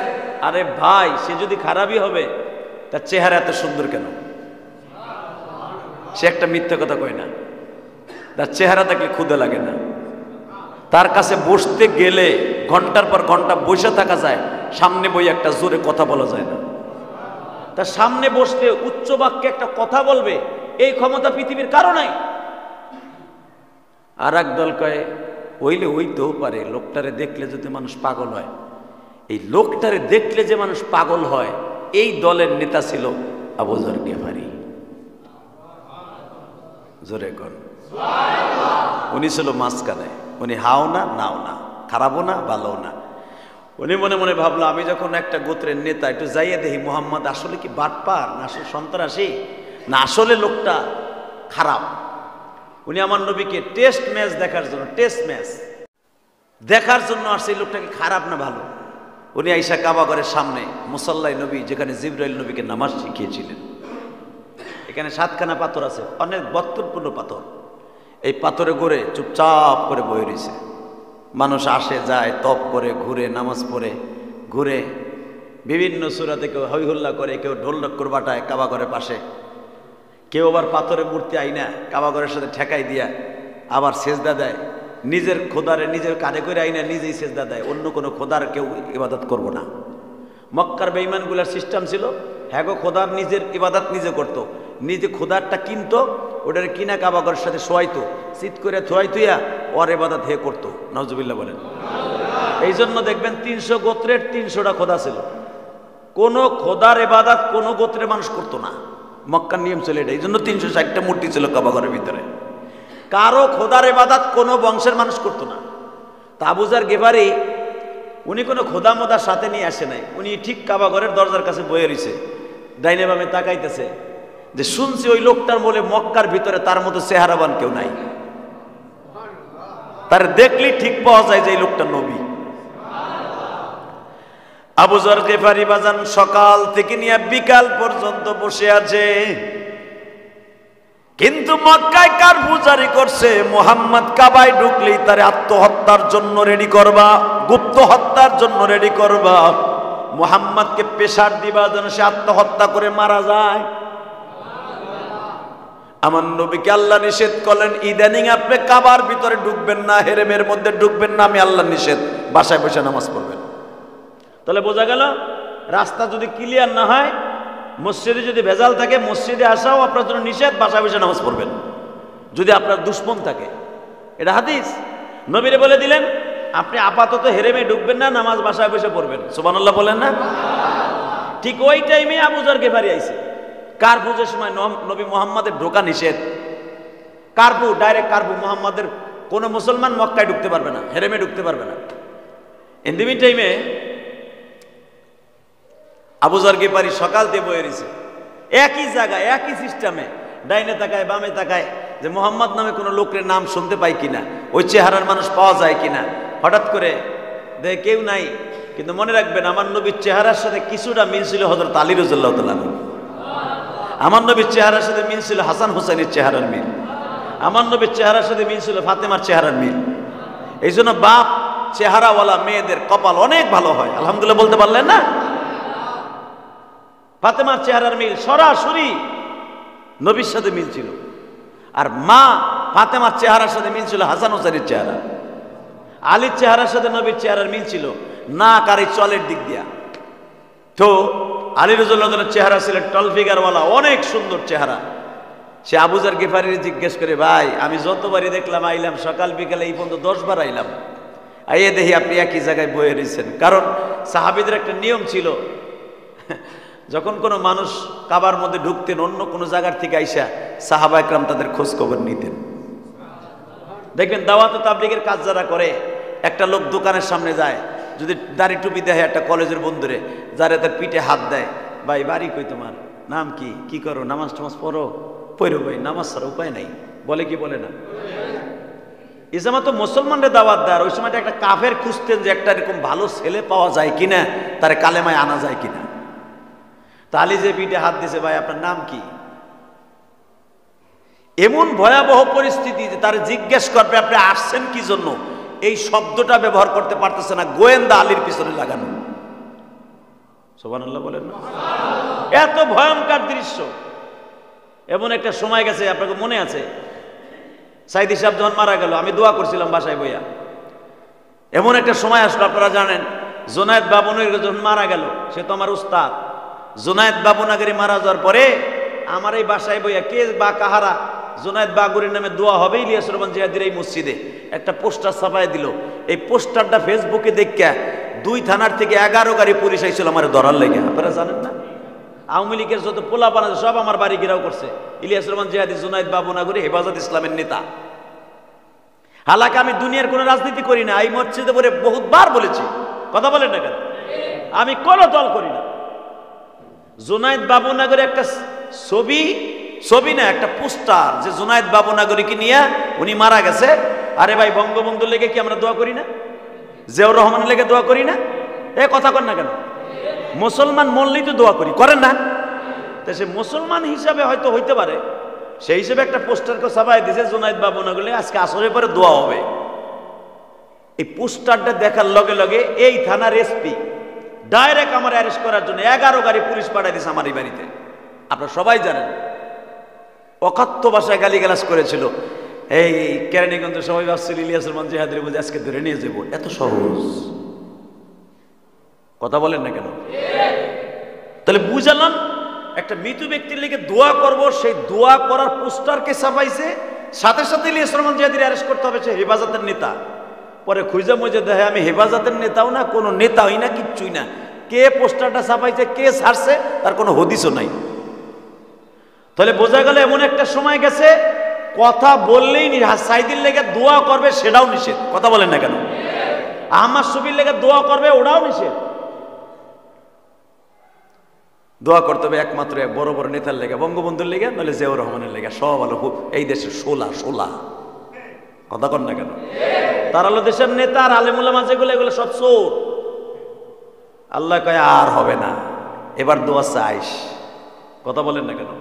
আরে ভাই, সে যদি খারাপই হবে, তার চেহারা এত সুন্দর কেন? সে একটা মিথ্যা কথা কয় না, তার চেহারা দেখলে ক্ষুধা লাগে না। তার কাছে বসতে গেলে ঘন্টার পর ঘন্টা বসে থাকা যায়, সামনে বই একটা জোরে কথা বলা যায় না। তার সামনে বসতে উচ্চ বাক্যে একটা কথা বলবে, এই ক্ষমতা পৃথিবীর কারো নাই। আর এক দল কয়, ওইলে হইতেও পারে, লোকটারে দেখলে যদি মানুষ পাগল হয়। এই লোকটারে দেখলে যে মানুষ পাগল হয়, এই দলের নেতা ছিল আবু যর গেফারি। জোরে কর। উনি ছিল মাঝখানে, উনি হাও না নাও না, খারাপও না ভালো না। উনি মনে মনে ভাবলো, আমি যখন একটা গোত্রের নেতা, একটু যাইয়ে দেখি মুহাম্মদ আসলে কি বাটপার, না আসলে সন্ত্রাসী, না আসলে লোকটা খারাপ। উনি আমার নবীকে টেস্ট ম্যাচ দেখার জন্য আসছে, এই লোকটাকে খারাপ না ভালো। উনি আইসা কাবা ঘরের সামনে মুসাল্লাই নবী, যেখানে জিবরাইল নবীকে নামাজ শিখিয়েছিলেন, এখানে 7খানা পাথর আছে, অনেক বত্তরপূর্ণ পাথর। এই পাথরে ঘুরে চুপচাপ করে বয়ে রয়েছে। মানুষ আসে যায়, তপ করে, ঘুরে, নামাজ পড়ে, ঘুরে, বিভিন্ন সূরাতে কেউ হইহুল্লা করে, কেউ ঢোল ডক্কর বাটায় কাবা ঘরের পাশে, কেউ আবার পাথরে মূর্তি আইনা কাবা ঘরের সাথে ঠেকাই দিয়া আবার সেজদা দেয়। নিজের খোদারে নিজের কাঁধে করে আইনা নিজেই সেজদা দেয়, অন্য কোনো খোদার কেউ ইবাদত করব না। মক্কার বেঈমানগুলার সিস্টেম ছিল, হ্যাঁ গো, খোদার নিজের ইবাদত নিজে করত, নিজে খোদারটা কিনতো, ওটার কিনা কাবা ঘরের সাথে শোয়াইতো, চিত করে থুয়া ওর ইবাদত হে করতো। নাউজুবিল্লাহ বলেন। এই জন্য দেখবেন 300 গোত্রের 300টা খোদা ছিল। কোন খোদার ইবাদত কোন গোত্রের মানুষ করতো না, মক্কার নিয়ম ছিল এটা। এই জন্য 360টা মূর্তি ছিল কাবা ঘরের ভিতরে। কারো খোদার ইবাদত কোনো বংশের মানুষ করতো না। তা আবু যর গেফারি, উনি কোনো খোদা মোদার সাথে নিয়ে আসে নাই। উনি ঠিক কাবা ঘরের দরজার কাছে বয়ে রয়েছে, ডাইনে বামে তাকাইতেছে, যে শুনছি ওই লোকটার বলে মক্কার ভিতরে তার মতো চেহারাবান কেউ নাই, তার দেখলেই ঠিক পাওয়া যায় যে এই লোকটা নবী। আবু যর গেফারি বাজান সকাল থেকে নিয়ে বিকাল পর্যন্ত বসে আছে, কিন্তু মক্কায় কারফিউ জারি করছে, মুহাম্মদ কাবায় ঢুকলেই তারে আত্মহত্যার জন্য রেডি করবা, গুপ্ত হত্যার জন্য রেডি করবা, মুহাম্মদকে প্রেসার দিবা যেন সে আত্মহত্যা করে মারা যায়। আমার নবীকে আল্লাহ নিষেধ করলেন, ইদানিং আপনি কাবার ভিতরে ঢুকবেন না, হেরেমের মধ্যে ঢুকবেন না, আমি আল্লাহ নিষেধ, বাসায় বসে নামাজ পড়বেন। তাহলে বোঝা গেল, রাস্তা যদি ক্লিয়ার না হয়, মসজিদে যদি ভেজাল থাকে, মসজিদে আসাও আপনার জন্য নিষেধ, বাসায় বসে নামাজ পড়বেন যদি আপনার দুশ্মন থাকে। এটা হাদিস, নবীরে বলে দিলেন, আপনি আপাতত হেরেমে ঢুকবেন না, নামাজ বাসায় বসে পড়বেন। সুবহানাল্লাহ বলেন না? ঠিক ওই টাইমে আবু যর গেফারি আইছে। কারফিউর সময় নবী মুহাম্মাদের ঢোকা নিষেধ, কারফিউ, ডাইরেক্ট কারফিউ, মুহাম্মাদের কোনো মুসলমান মক্কায় ঢুকতে পারবে না, হেরেমে ঢুকতে পারবে না। ইন দি মিন টাইমে আবু যর গেফারি সকাল দিয়ে বয়ে রয়েছে, একই জায়গায় একই সিস্টেমে, ডাইনে তাকায় বামে তাকায়, যে মুহাম্মদ নামে কোনো লোকের নাম শুনতে পাই কিনা, ওই চেহারার মানুষ পাওয়া যায় কিনা। হঠাৎ করে দেখে কেউ নাই, কিন্তু মনে রাখবেন, আমার নবীর চেহারার সাথে কিছুটা মিল ছিল হযরত আলী রাদিয়াল্লাহু তাআলা। আমার নবীর চেহারার সাথে মিল ছিল হাসান হুসাইনের চেহারার মিল, আমার নবীর চেহারার সাথে মিল ছিল ফাতেমার চেহারার মিল। এই জন্য বাপ চেহারাওয়ালা মেয়েদের কপাল অনেক ভালো হয়, আলহামদুলিল্লাহ বলতে পারলেন না? ফাতেমার চেহারার মিল সরাসরি নবীর সাথে মিল ছিল, আর মা ফাতেমার চেহারার সাথে মিল ছিল হাসান হোসেনের চেহারা। আলীর চেহারার সাথে নবীর চেহারার মিল ছিল নাক আর এই চলের দিক দিয়া। তো আলী রাদিয়াল্লাহু চেহারা ছিল টল ফিগারওয়ালা, অনেক সুন্দর চেহারা। সে আবু যার গিফারির জিজ্ঞেস করে, ভাই আমি যতবারই দেখলাম আইলাম, সকাল বিকালে এই পর্যন্ত 10 বার আইলাম, আইয়ে দেখি আপনি একই জায়গায় বয়ে রয়েছেন। কারণ সাহাবীদের একটা নিয়ম ছিল, যখন কোনো মানুষ কাবার মধ্যে ঢুকতেন অন্য কোনো জায়গার থেকে আইসা সাহাবা একরাম তাদের খোঁজ খবর নিতেন। দেখবেন দাওয়াত ও তাবলীগের কাজ যারা করে, একটা লোক দোকানের সামনে যায়, যদি দাড়ি টুপি দেয় একটা কলেজের বন্ধুরে, যারা তার পিঠে হাত দেয়, ভাই বাড়ি কই, তোমার নাম কি, কি করো, নামাজ টামাজ পড়ো? পড়ো ভাই, নামাজ ছাড়া উপায় নাই, বলে কি বলে না? এই সময় তো মুসলমানরা দাওয়াত দেয়, ওই সময় একটা কাফের খুঁজতেন যে একটা এরকম ভালো ছেলে পাওয়া যায় কিনা, তার কালেমায় আনা যায় কিনা। তাহলে যে পিঠে হাত দিছে, ভাই আপনার নাম কি? এমন ভয়াবহ পরিস্থিতি যে তার জিজ্ঞেস করবে আপনি আসছেন কি জন্য, এই শব্দটা ব্যবহার করতে পারতেছে না, গোয়েন্দা আলীর পিছনে লাগানো। সুবহানাল্লাহ বলেন না? এত ভয়ঙ্কর দৃশ্য। এমন একটা সময় গেছে, আপনাকে মনে আছে, সাইদি সাহেব যখন মারা গেল, আমি দোয়া করছিলাম বাসায় বইয়া। এমন একটা সময় আসলো, আপনারা জানেন জুনায়েদ বাবুনগরী যখন মারা গেল, সে তো আমার উস্তাদ। জুনায়েদ বাবুনগরী মারা যাওয়ার পরে আমার এই বাসায় বইয়া কে বা কাহারা জুনায়েদ বাগুরির নামে দোয়া হবে ইলিয়াস রহমান জিহাদির এই মসজিদে একটা পোস্টার ছাপায় দিল। এই পোস্টারটা ফেসবুকে দেখা 2 থানার থেকে 11 গাড়ি পুলিশ আইছিল আমার ধরার লেগে। আপনারা জানেন না, আওয়ামী লীগের যত পোলাপান আছে সব আমার বাড়ি ঘেরাও করছে। ইলিয়াস রহমান জিহাদি জুনায়েদ বাবুনগরী হেফাজত ইসলামের নেতা। হালাকে আমি দুনিয়ার কোনো রাজনীতি করি না, এই মসজিদে পরে বহুতবার বলেছি, কথা বলেন না কেন? আমি কোনো দল করি না। জুনায়েদ বাবুনগরী একটা ছবি না, একটা পোস্টার, যে জুনায়েদ বাবুনগরীকে নিয়ে উনি মারা গেছে। আরে ভাই, বঙ্গবন্ধুর লেগে কি আমরা দোয়া করি না? জিয়াউর রহমানের লেগে দোয়া করি না? এ কথা কর না কেন? মুসলমান মরলেই তো দোয়া করি, করেন না? তো সে মুসলমান হিসাবে হয়তো হইতে পারে, সেই হিসেবে একটা পোস্টারকে ছাপাই দিয়েছে জুনায়েদ বাবুনগরী আজকে আসরের পরে দোয়া হবে। এই পোস্টারটা দেখার লগে লগে এই থানার এসপি ডাইরেক্ট আমার অ্যারেস্ট করার জন্য 11 গাড়ি পুলিশ পাঠাই দিয়েছে আমার এই বাড়িতে। আপনারা সবাই জানেন, অকথ্য ভাষায় গালিগালাজ করেছিল। এই কেরানীগঞ্জ সবাই ভাবছিল ইলিয়াস রহমান জিহাদির বুঝে আজকে ধরে নিয়ে যাবো, এত সহজ। কথা বলেন না কেন? তাহলে বুঝালাম, একটা মৃত ব্যক্তির লেগে দোয়া করব, সেই দোয়া করার পোস্টারকে ছাপাইছে, সাথে সাথে ইলিয়াস রহমান জিহাদির অ্যারেস্ট করতে হবে, সে হেফাজতের নেতা। পরে খুঁজে মুজে দেখে আমি হেফাজতের নেতাও না, কোনো নেতা হই না, কিচ্ছুই না। কে পোস্টারটা ছাপাইছে, কে ছাড়ছে, তার কোনো হদিসও নাই। তাহলে বোঝা গেল এমন একটা সময় গেছে, কথা বললেই সাইদির লেগে দোয়া করবে সেটাও নিষেধ। কথা বলেন না কেন? আহমদ শফির লেগে দোয়া করবে ওটাও নিষেধ। দোয়া করতে হবে একমাত্র বড় বড় নেতার লেগে, বঙ্গবন্ধুর লেগে, নইলে জিয়াউর রহমানের লেগে। সব আলো এই দেশে সোলা। কথা কর না কেন? তার আলো দেশের নেতা আর আলেমুলামা যেগুলো, এগুলো সব চোর। আল্লাহ কয় আর হবে না, এবার দোয়া চাইস। কথা বলেন না কেন?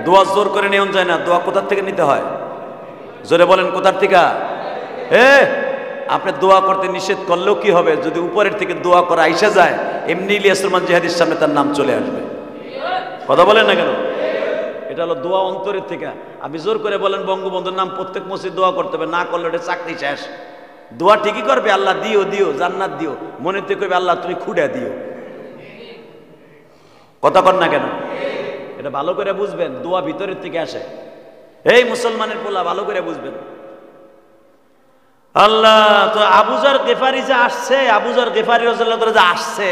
দোয়া জোর করে নেওয়া যায় না, দোয়া কোথার থেকে নিতে হয়? জোরে বলেন, কোথার থেকে? আপনি দোয়া করতে নিষেধ করলেও কি হবে, যদি উপরের থেকে দোয়া করা আইসা যায়, এমনি ইলিয়াস রহমান জিহাদির সামনে তার নাম চলে আসবে। কথা বলেন না কেন? এটা হলো দোয়া অন্তরের থেকে। আপনি জোর করে বলেন বঙ্গবন্ধুর নাম প্রত্যেক মসজিদ দোয়া করতে হবে, না করলে ওটা চাকরি শেষ। দোয়া ঠিকই করবে, আল্লাহ দিও জান্নাত দিও, মনে থেকে কইবে আল্লাহ তুমি খুঁড়ে দিও। কথা কর না কেন? এটা ভালো করে বুঝবেন, দোয়া ভিতরের থেকে আসে। এই মুসলমানের পোলা ভালো করে বুঝবেন। আল্লাহ তো আবু যর গিফারি যে আসছে, আবু যর গিফারি রাদিয়াল্লাহু তাআলা যে আসছে,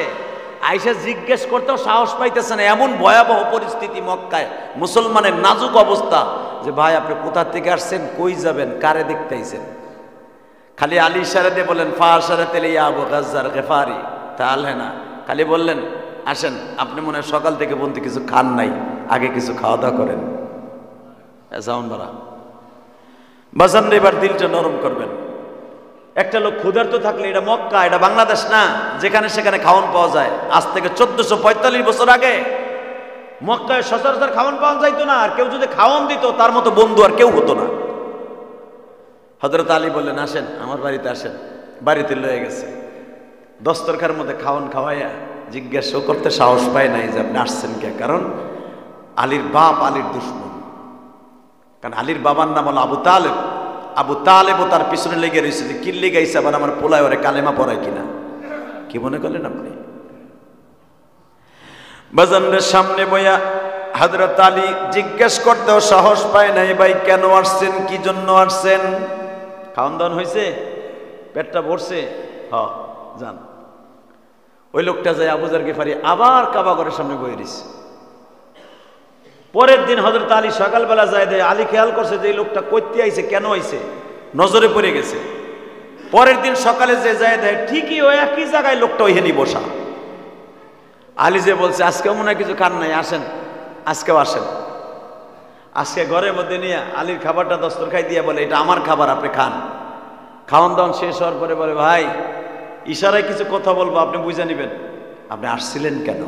আয়েশা জিজ্ঞেস করতেও সাহস পাইতেছে না। এমন ভয়াবহ পরিস্থিতি মক্কায়, মুসলমানের নাজুক অবস্থা, যে ভাই আপনি কোথা থেকে আসছেন, কই যাবেন, কারে দেখতে আইছেন? খালি আলী ইশারা দিয়ে বললেন ফাশারাতিল ইয়া আবু গাজ্জার গিফারি তাহলে না, খালি বললেন আসেন, আপনি মনে হয় সকাল থেকে বলতে কিছু খান নাই, আগে কিছু খাওয়া দাওয়া করেন। যাওন বাড়া বাজান, এবার দিলটা নরম করবেন। একটা লোক ক্ষুধার্ত থাকলে, এটা মক্কা, এটা বাংলাদেশ না, যেখানে সেখানে খাওয়ান পাওয়া যায়। আজ থেকে 1445 বছর আগে মক্কায় সচরাচর খাওয়ান পাওয়া যাইতো না। আর কেউ যদি খাওয়ান দিত, তার মতো বন্ধু আর কেউ হতো না। হযরত আলী বললেন, আসেন আমার বাড়িতে আসেন। বাড়িতে লয়ে গেছে, দস্তরখার মধ্যে খাওয়ান খাওয়াইয়া জিজ্ঞাসা করতে সাহস পায় নাই যে আপনি আসছেন কে। কারণ আলীর বাপ আলীর দুশমন, কারণ আলীর বাবার নাম হলো আবু তালেব। আবু তালেবও তার পিছনে লেগে রয়েছে যে কি লেগাইছে, আবার আমার পোলায় ওরে কালেমা পড়ায় কিনা। কি মনে করলেন আপনি? বাজানের সামনে বইয়া হযরত আলী জিজ্ঞেস করতেও সাহস পায় নাই, ভাই কেন আসছেন, কি জন্য আসছেন? খাওয়ান দাওয়ান হয়েছে, পেটটা ভরছে? হ্যাঁ, যান। ওই লোকটা যায় আবু যর গিফারি আবার কাবা ঘরের সামনে বয়ে দিছে। পরের দিন হযরত আলী সকালবেলা যায় দেয়, আলী খেয়াল করছে যে এই লোকটা কইতে আইছে, কেন আইছে, নজরে পড়ে গেছে। পরের দিন সকালে যে যায় দেয়, ঠিকই ওই একই জায়গায় লোকটা ওইখানেই বসা। আলী যে বলছে আজকে মনে হয় কিছু খান নাই, আসেন আজকেও আসেন। আজকে ঘরের মধ্যে নিয়ে আলীর খাবারটা দস্তর খাই দিয়ে বলে, এটা আমার খাবার, আপনি খান। খাওয়ান দাওয়ান শেষ হওয়ার পরে বলে, ভাই ইশারায় কিছু কথা বলবো, আপনি বুঝে নেবেন, আপনি আসছিলেন কেন?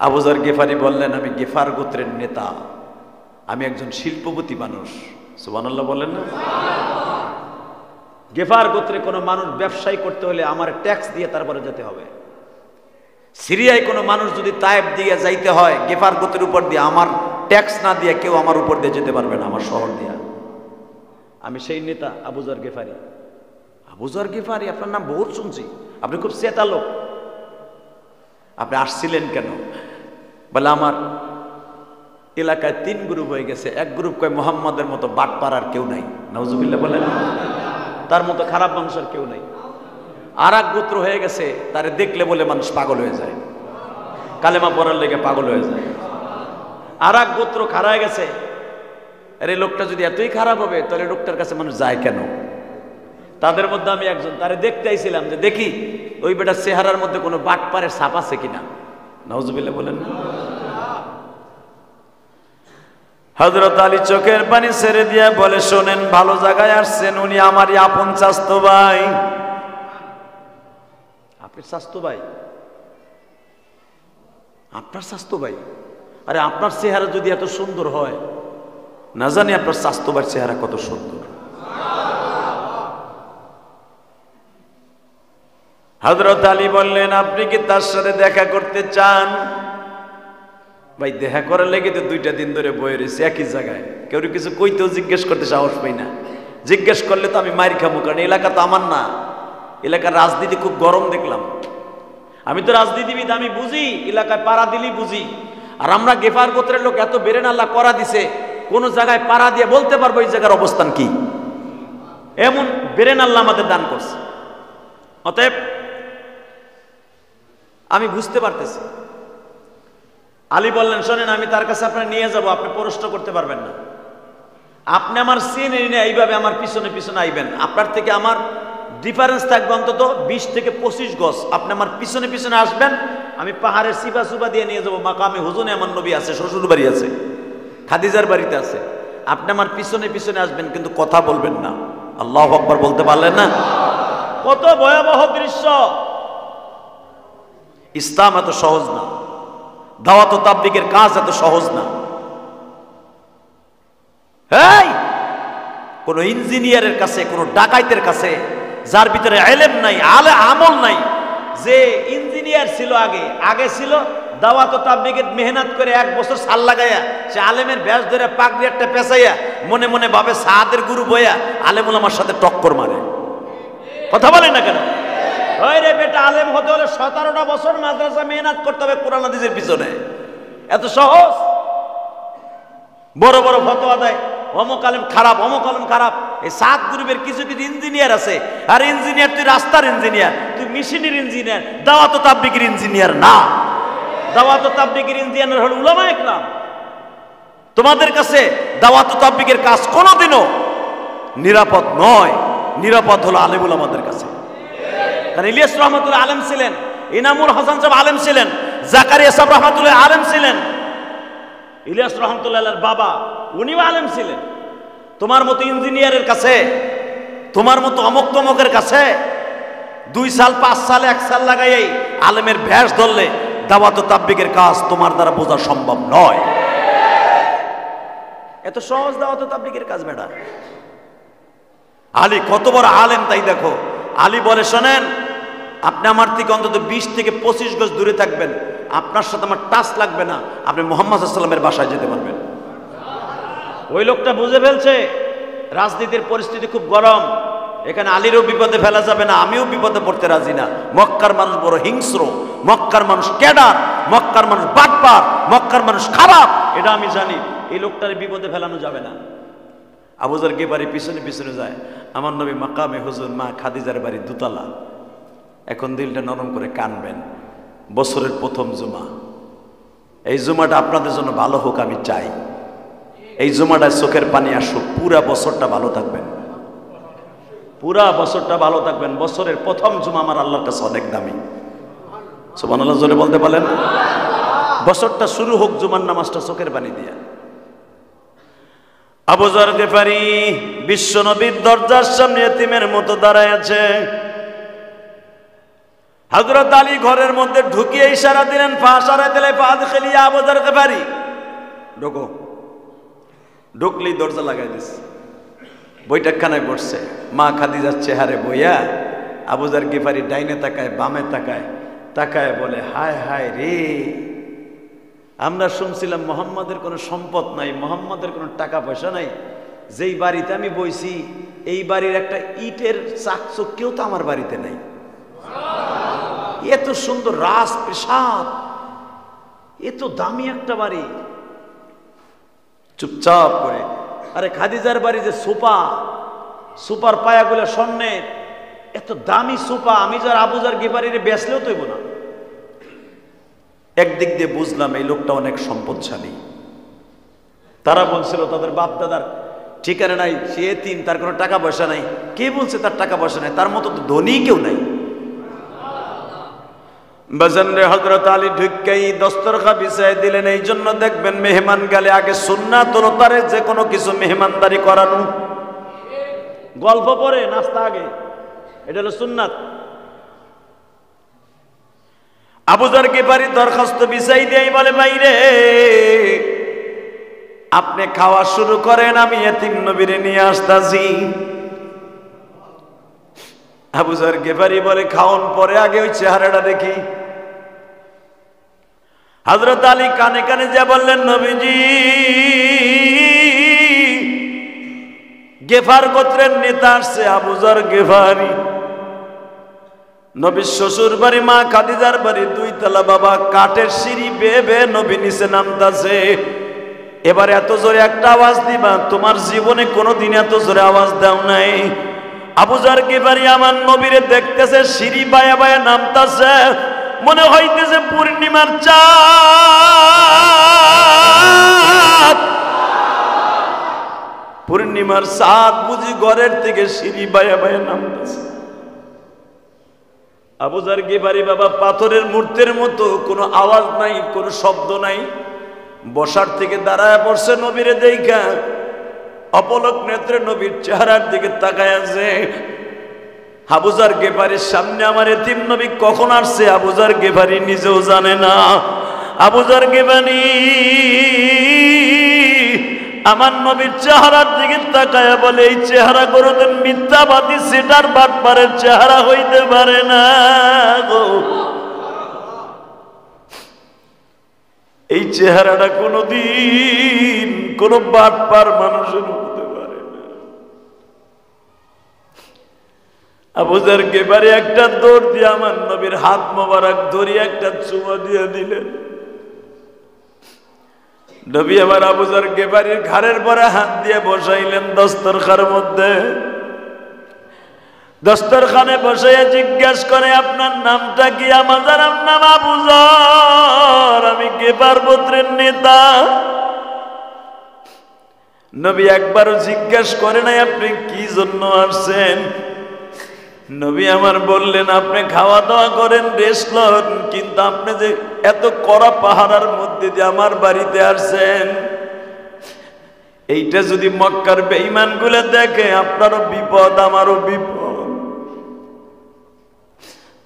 আবু যর গিফারি বললেন, আমি গিফার গোত্রের নেতা, আমি একজন শিল্পপতি মানুষ। সুবহানাল্লাহ বলেন না? গিফার গোত্রে কোনো মানুষ ব্যবসায়ী করতে হলে আমার ট্যাক্স দিয়ে তারপরে যেতে হবে। সিরিয়ায় কোনো মানুষ যদি তায়েব দিয়ে যাইতে হয় গিফার গোত্রের উপর দিয়ে, আমার ট্যাক্স না দিয়ে কেউ আমার উপর দিয়ে যেতে পারবে না, আমার শহর দিয়া। আমি সেই নেতা আবু যর গিফারি। আবু যর গিফারি, আপনার নাম বহুত শুনছি, আপনি খুব চেতা লোক, আপনি আসছিলেন কেন? বলে আমার এলাকায় 3 গ্রুপ হয়ে গেছে। এক গ্রুপ কয় মুহাম্মাদের মতো বাটপার আর কেউ নাই, নাউজুবিল্লাহ বলেন, তার মতো খারাপ মানুষের কেউ নাই। আর এক গোত্র হয়ে গেছে, তারে দেখলে বলে মানুষ পাগল হয়ে যায়, কালেমা পড়ার লেগে পাগল হয়ে যায়। আর এক গোত্র খারাপ গেছে, আরে লোকটা যদি এতই খারাপ হবে তাহলে লোকটার কাছে মানুষ যায় কেন? তাদের মধ্যে আমি একজন, তারে দেখতে আইছিলাম যে দেখি ওই বেটার চেহারার মধ্যে কোনো বাটপারের ছাপ আছে কিনা। নাউজুবিল্লাহ বলেন না? হযরত আলী চোখের পানি ছেড়ে দিয়ে বলে, শোনেন, ভালো জায়গায় আসছেন, উনি আমারই আপন চাচতো ভাই। আপনার চাচতো ভাই? আপনার চাচতো ভাই? আরে আপনার চেহারা যদি এত সুন্দর হয়, না জানি আপনার চাচতো ভাইয়ের চেহারা কত সুন্দর। হযরত আলী বললেন, আপনি কি তার সাথে দেখা করতে চান? ভাই দেখা করার লেগে তো 2টা দিন ধরে বয়ে রয়েছে একই জায়গায়, কেউ কিছু কইতেও জিজ্ঞেস করতে সাহস পাই না। জিজ্ঞেস করলে তো আমি মাইর খাবো, কারণ এলাকা তো আমার না। এলাকার রাজনীতি খুব গরম দেখলাম। আমি তো রাজনীতিবিদ, আমি বুঝি, এলাকায় পাড়া দিলেই বুঝি। আর আমরা গেফার গোত্রের লোক, এত বেরেন আল্লাহ করা দিছে, কোন জায়গায় পাড়া দিয়ে বলতে পারবো এই জায়গার অবস্থান কি। এমন বেরেন আল্লাহ আমাদের দান করছে। অতএব আমি বুঝতে পারতেছি। আলী বললেন, শোনেন, আমি তার কাছে আপনার নিয়ে যাব, আপনি প্রশ্ন করতে পারবেন না। আপনি আমার চিনেন না, এইভাবে আমার পিছনে পিছনে আইবেন, আপনার থেকে আমার ডিফারেন্স থাকবে অন্তত 20 থেকে 25 গজ। আপনি আমার পিছনে পিছনে আসবেন, আমি পাহাড়ের সিপা সুপা দিয়ে নিয়ে যাবো। মাকামে হুজুনে আমার নবী আছে, শ্বশুর বাড়ি আছে, খাদিজার বাড়িতে আছে। আপনি আমার পিছনে পিছনে আসবেন, কিন্তু কথা বলবেন না। আল্লাহু আকবার বলতে পারলেন না? কত ভয়াবহ দৃশ্য! ইসলাম এত সহজ না, দাওয়াত ও তাবলীগের কাজ এত সহজ না। এই কোন ইঞ্জিনিয়ারের কাছে, কোন ডাকাইতের কাছে, যার ভিতরে ইলম নাই, আমল নাই, যে ইঞ্জিনিয়ার ছিল আগে ছিল দাওয়াত ও তাবলীগের মেহনত করে 1 বছর সাল লাগাইয়া, সে আলেমের ব্যাস ধরে পাগড়ি একটা পেঁচাইয়া মনে মনে ভাবে সাদের গুরু বইয়া আলেম ওলামার সাথে টক্কর মারে। কথা বলেন না কেন? ওই রে বেটা, আলেম হতে হলে 17টা বছর মাদ্রাসা মেহনত করতে হবে কোরআন হাদিসের পিছনে। এত সহজ? বড় বড় ফতোয়া দেয়, অমুক আলেম খারাপ, অমুক আলেম খারাপ। এই 7 গ্রুপের কিছু কিছু ইঞ্জিনিয়ার আছে। আর ইঞ্জিনিয়ার, তুই রাস্তার ইঞ্জিনিয়ার, তুই মেশিনের ইঞ্জিনিয়ার, দাওয়াত ও তাবলীগের ইঞ্জিনিয়ার না। দাওয়াত ও তাবলীগের ইঞ্জিনিয়ার হল উলামায়ে কেরাম। তোমাদের কাছে দাওয়াত ও তাবলীগের কাজ কোনোদিনও নিরাপদ নয়, নিরাপদ হলো আলেম উলামাদের কাছে। কারণ ইলিয়াস রহমাতুল্লাহ আলেম ছিলেন, ইনামুল হাসান সাহেব আলেম ছিলেন, জাকারিয়া সাহেব রহমাতুল্লাহ আলেম ছিলেন, ইলিয়াস রহমাতুল্লাহর বাবা উনিও আলেম ছিলেন। তোমার মতো ইঞ্জিনিয়ারের কাছে, তোমার মতো অমুক তমকের কাছে 2 সাল 5 সাল 1 সাল লাগাই আলেমের ভ্যাস ধরলে দাওয়াত ও তাবলীগের কাজ তোমার দ্বারা বোঝা সম্ভব নয়। এত সহজ দাওয়াত ও তাবলীগের কাজ বেটা। আলী কত বড় আলেম তাই দেখো। আলী বলে, শোনেন, আপনি আমার থেকে অন্তত 20 থেকে 25 গজ দূরে থাকবেন, আপনার সাথে আমার টাচ লাগবে না, আপনি মুহাম্মদ সাল্লাল্লাহু আলাইহি ওয়াসাল্লামের বাসায় যেতে পারবেন। ওই লোকটা বুঝে ফেলছে রাজনীতির পরিস্থিতি খুব গরম, এখানে আলীরও বিপদে ফেলা যাবে না, আমিও বিপদে পড়তে রাজি না। মক্কার মানুষ বড় হিংস্র, মক্কার মানুষ ক্যাডার, মক্কার মানুষ বাটপার, মক্কার মানুষ খারাপ, এটা আমি জানি। এই লোকটার বিপদে ফেলানো যাবে না। আবু যর গিফারি পিছনে পিছনে যায়। আমার নবী মাকামে হুজুর মা খাদিজার বাড়ি দুতলা। এখন দিলটা নরম করে কানবেন। বছরের প্রথম জুমা, এই জুমাটা আপনাদের জন্য ভালো হোক আমি চাই। এই জুমাটায় চোখের পানি আসুক, পুরা বছরটা ভালো থাকবেন, পুরা বছরটা ভালো থাকবেন। বছরের প্রথম জুমা আমার আল্লাহর কাছে অনেক দামি। সুবহানাল্লাহ জোরে বলতে পারেন? বছরটা শুরু হোক জুমার নামাজটা চোখের পানি দিয়া। আবু যর গিফারি বিশ্ব নবীর দরজার সামনে এতিমের মতো দাঁড়ায় আছে। হযরত আলী ঘরের মধ্যে ঢুকিয়ে ইশারা দিলেন, ফাশারা দিলে ফাদখিলি আবু যর গিফারি, ঢোকো। ঢুকলেই দরজা লাগাই দিছে। বৈঠকখানায় বসছে। মা খাদিজার চেহারে বইয়া আবু যর গিফারি ডাইনে তাকায়, বামে তাকায়, তাকায় বলে, হায় হায় রে, আমরা শুনছিলাম মোহাম্মদের কোনো সম্পদ নাই, মোহাম্মদের কোনো টাকা পয়সা নাই, যেই বাড়িতে আমি বইছি এই বাড়ির একটা ইটের চাকচক্যেও তো আমার বাড়িতে নাই। এত সুন্দর রাজপ্রাসাদ, এত দামি একটা বাড়ি। চুপচাপ করে, আরে খাদিজার বাড়ি যে সোফা, সোফার পায়াগুলো স্বর্ণের, এত দামি সোফা আমি যার আবু যর গিফারির বেচলেও তৈব না। একদিক দিয়ে বুঝলাম এই লোকটা অনেক সম্পদশালী। তারা বলছিল তাদের বাপ দাদার ঠিকানা নাই, সে এতিম, তার কোনো টাকা পয়সা নাই। কে বলছে তার টাকা পয়সা নাই? তার মতো তো ধনী কেউ নাই। বাজানরে হযরত আলী ঢুককেই দস্তরখা বিছায় দিলেন। এই জন্য দেখবেন মেহমান গেলে আগে সুন্নাত হলো তারে যে কোনো কিছু মেহমানদারি করানো। গল্প পরে নাস্তা আগে, এটা হলো সুন্নাত। আবু যর গিফারি দরখাস্ত বিছাই দেই, বলে, ভাইরে আপনি খাওয়া শুরু করেন, আমি এতিম নবীরে নিয়ে আসতাছি। আবু যর গিফারি বলে, খাওন পরে, আগে ওই চেহারাটা দেখি। হযরত আলী কানে কানে যা বললেন, নবীজি গেফার গোত্রের নেতা আসছে, আবু যর গিফারি। নবীর শ্বশুর বাড়ি মা খাদিজার বাড়ি 2 তলা। বাবা কাঠের সিঁড়ি বেয়ে বেয়ে নবী নিচে নামতাছে। এবার এত জোরে একটা আওয়াজ দিবা, তোমার জীবনে কোনোদিন এত জোরে আওয়াজ দাও নাই। আবু যর গিফারি আমার নবীরে দেখতেছে, সিঁড়ি বায়া বায়া নামতাছে, মনে হইতেছে পূর্ণিমার চাঁদ। পূর্ণিমার চাঁদ বুঝি ঘরের থেকে সিঁড়ি বায়া বায়া নামতাছে। আবু যর গিফারি বাবা পাথরের মূর্তির মতো, কোনো আওয়াজ নাই, কোনো শব্দ নাই, বসার থেকে দাঁড়ায় পড়ছে নবীরে দেইখা। অপলক নেত্রে নবীর চেহারার দিকে তাকায় আছে। আবু যর গিফারির সামনে আমার এতিম নবী কখন আসছে আবু যর গিফারি নিজেও জানে না। আবু যর গিফারি আমার নবীর চেহারার দিকে তাকায় বলে, এই চেহারা কোনদিন মিথ্যাবাদী সেটার বাটপারের চেহারা হইতে পারে না গো। এই চেহারাটা কোনদিন কোন বাটপার মানুষের হতে পারে না। আবু যর গিফারি একটা দৌড় দিয়ে আমার নবীর হাত মোবারক ধরিয়ে একটা চুমা দিয়ে দিলেন। নবী আবার আবু যর গিফারির ঘাড়ের পরে হাত দিয়ে বসাইলেন দস্তরখানের মধ্যে। দস্তরখানে বসে জিজ্ঞেস করে, আপনার নামটা কি? আমার নাম আবু যর, আমি গিফার গোত্রের নেতা। নবী একবারও জিজ্ঞেস করে নাই আপনি কি জন্য আসছেন। নবী আমার বললেন, আপনি খাওয়া দাওয়া করেন, রেস্ট লন, কিন্তু আপনি যে এত কড়া পাহারার মধ্যে দিয়ে আমার বাড়িতে আসছেন, এইটা যদি মক্কার বেঈমান গুলো দেখে, আপনারও বিপদ আমারও বিপদ।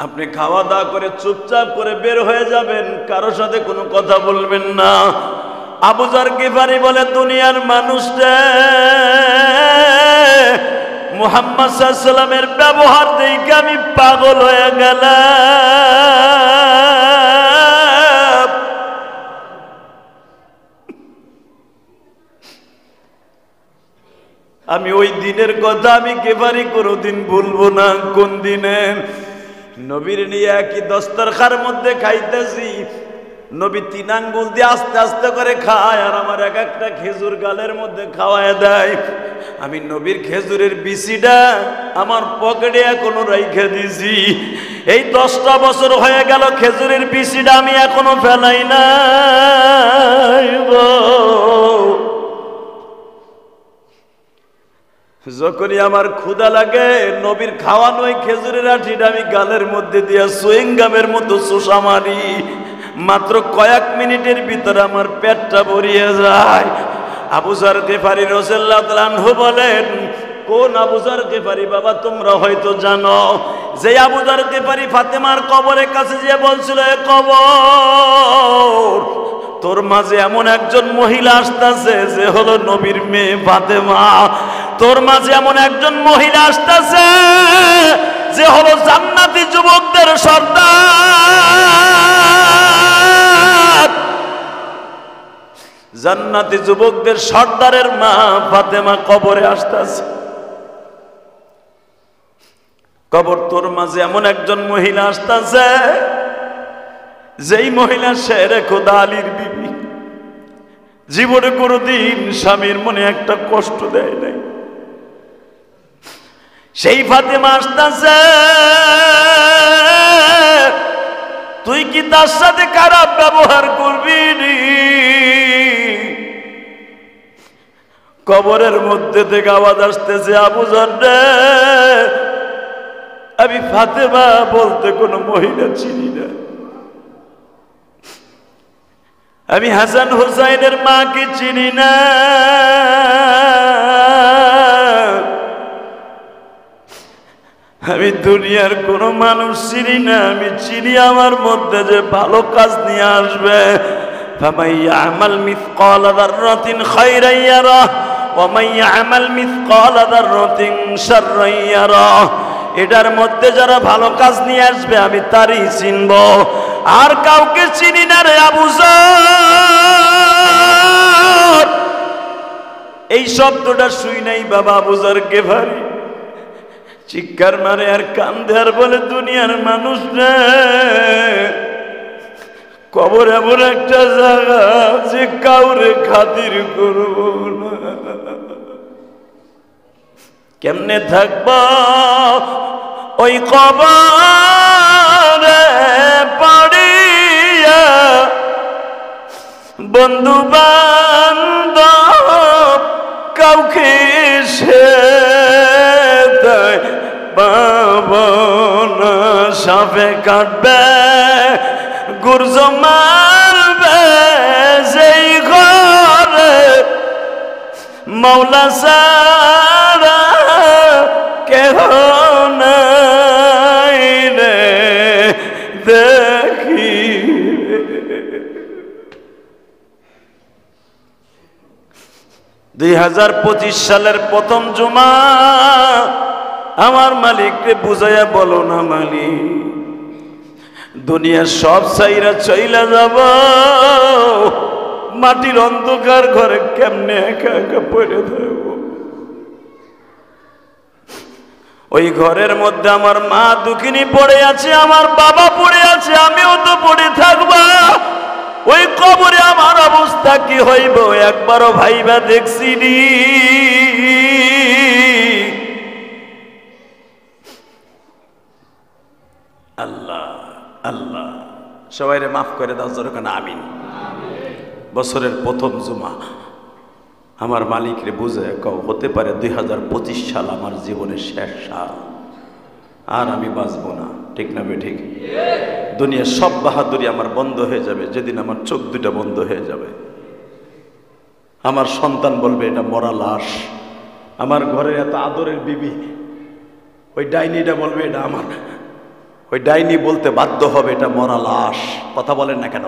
আপনি খাওয়া দাওয়া করে চুপচাপ করে বের হয়ে যাবেন, কারো সাথে কোনো কথা বলবেন না। আবু যর গিফারি বলে, দুনিয়ার মানুষটা মুহাম্মদ সাল্লাল্লাহু আলাইহি সাল্লামের ব্যবহার দেখে আমি পাগল হয়ে গেলাম। আমি ওই দিনের কথা আমি কেবারই কোনোদিন ভুলবো না। কোন দিনে নবীর নিয়ে একই দস্তরখার মধ্যে খাইতেছি, নবী 3 আঙ্গুল দিয়ে আস্তে আস্তে করে খায় আর আমার এক একটা খেজুর গালের মধ্যে খাওয়ায় দেয়। আমি নবীর খেজুরের বিচিটা আমার পকেটে এখনো রাইখে দিছি। এই 10টা বছর হয়ে গেল খেজুরের বিচিটা আমি এখনো ফেলাই নাই। যখনই আমার ক্ষুধা লাগে নবীর খাওয়ানো ওই খেজুরের আঠিটা আমি গালের মধ্যে দিয়া সুইং গামের মতো চোষা মারি। মাত্র কয়েক মিনিটের ভিতরে আমার পেটটা ভরিয়ে যায়। আবু যর গিফারী রাদিয়াল্লাহু তাআলা আনহু বলেন, কোন আবু যর গিফারী বাবা? তোমরা হয়তো জানো যে আবু যর গিফারী ফাতেমার কবরের কাছে যে বলছিল, এ কবর, তোর মাঝে এমন একজন মহিলা আসতেছে যে হলো নবীর মেয়ে ফাতেমা। তোর মাঝে এমন একজন মহিলা আসতেছে যে হলো জান্নাতি যুবকদের সর্দার। জান্নাতি যুবকদের সর্দারের মা ফাতেমা কবরে আসতেছে। কবর, তোর মাঝে এমন একজন মহিলা আসতেছে যেই মহিলা শেরে খোদা আলীর বিবি, জীবনে কোনোদিন স্বামীর মনে একটা কষ্ট দেয় নাই। সেই ফাতেমা আসতেছে, তুই কি তার সাথে খারাপ ব্যবহার করবি? কবরের মধ্যে থেকে আওয়াজ আসতেছে, আবু যর রে, আমি ফাতেমা বলতে কোনো মহিলা চিনি না। আমি হাসান হুসাইনের মাকে চিনি না। আমি দুনিয়ার কোনো মানুষ চিনি না। আমি চিনি আমার মধ্যে যে ভালো কাজ নিয়ে আসবে। ফামান ইয়ামাল মিসকালা যাররাতিন খায়রান ইয়ারাহ ওয়া মান ইয়ামাল মিসকালা যাররাতিন শাররান ইয়ারাহ। এটার মধ্যে যারা ভালো কাজ নিয়ে আসবে আমি তারই চিনব, আর কাউকে চিনি না রে আবু যর। এই শব্দটা শুই নাই বাবা আবু যর গিফারী চিৎকার মারে আর কান্দে আর বলে, দুনিয়ার মানুষ রে, কবর এমন একটা জায়গা যে কাউরে খাতির করব না। কেমনে থাকব ওই কবরে পড়িয়া? বন্ধু বান্ধব কাউকে সে পাবনা। সাপে কাটবে, গুর্জ মারবে, যেই ঘরে মওলা ছাড়া কেহ নাই রে দেখি। 2025 সালের প্রথম জুমা। আমার মালিককে বুঝাইয়া বলো না, মালিক দুনিয়ার সব চাইরা চইলা যাব, মাটির অন্ধকার ঘরে কেমনে একা একা পড়ে থাকব। ওই ঘরের মধ্যে আমার মা দুঃখিনী পড়ে আছে, আমার বাবা পড়ে আছে, আমিও তো পড়ে থাকবো। ওই কবরে আমার অবস্থা কি হইব একবারও ভাইবা দেখছি নি। আল্লাহ আল্লাহ সবাইরে মাফ করে দাও, যেরকম আমিন। বছরের প্রথম জুমা আমার মালিকরে বুঝে কও, হতে পারে 2025 সাল আমার জীবনের শেষ সাল, আর আমি বাঁচবো না। ঠিক না বে ঠিক? দুনিয়ার সব বাহাদুরি আমার বন্ধ হয়ে যাবে যেদিন আমার চোখ দুটা বন্ধ হয়ে যাবে। আমার সন্তান বলবে এটা মরা লাশ। আমার ঘরে এত আদরের বিবি, ওই ডাইনিটা বলবে এটা আমার। ওই ডাইনি বলতে বাধ্য হবে এটা মরা লাশ। কথা বলেন না কেন?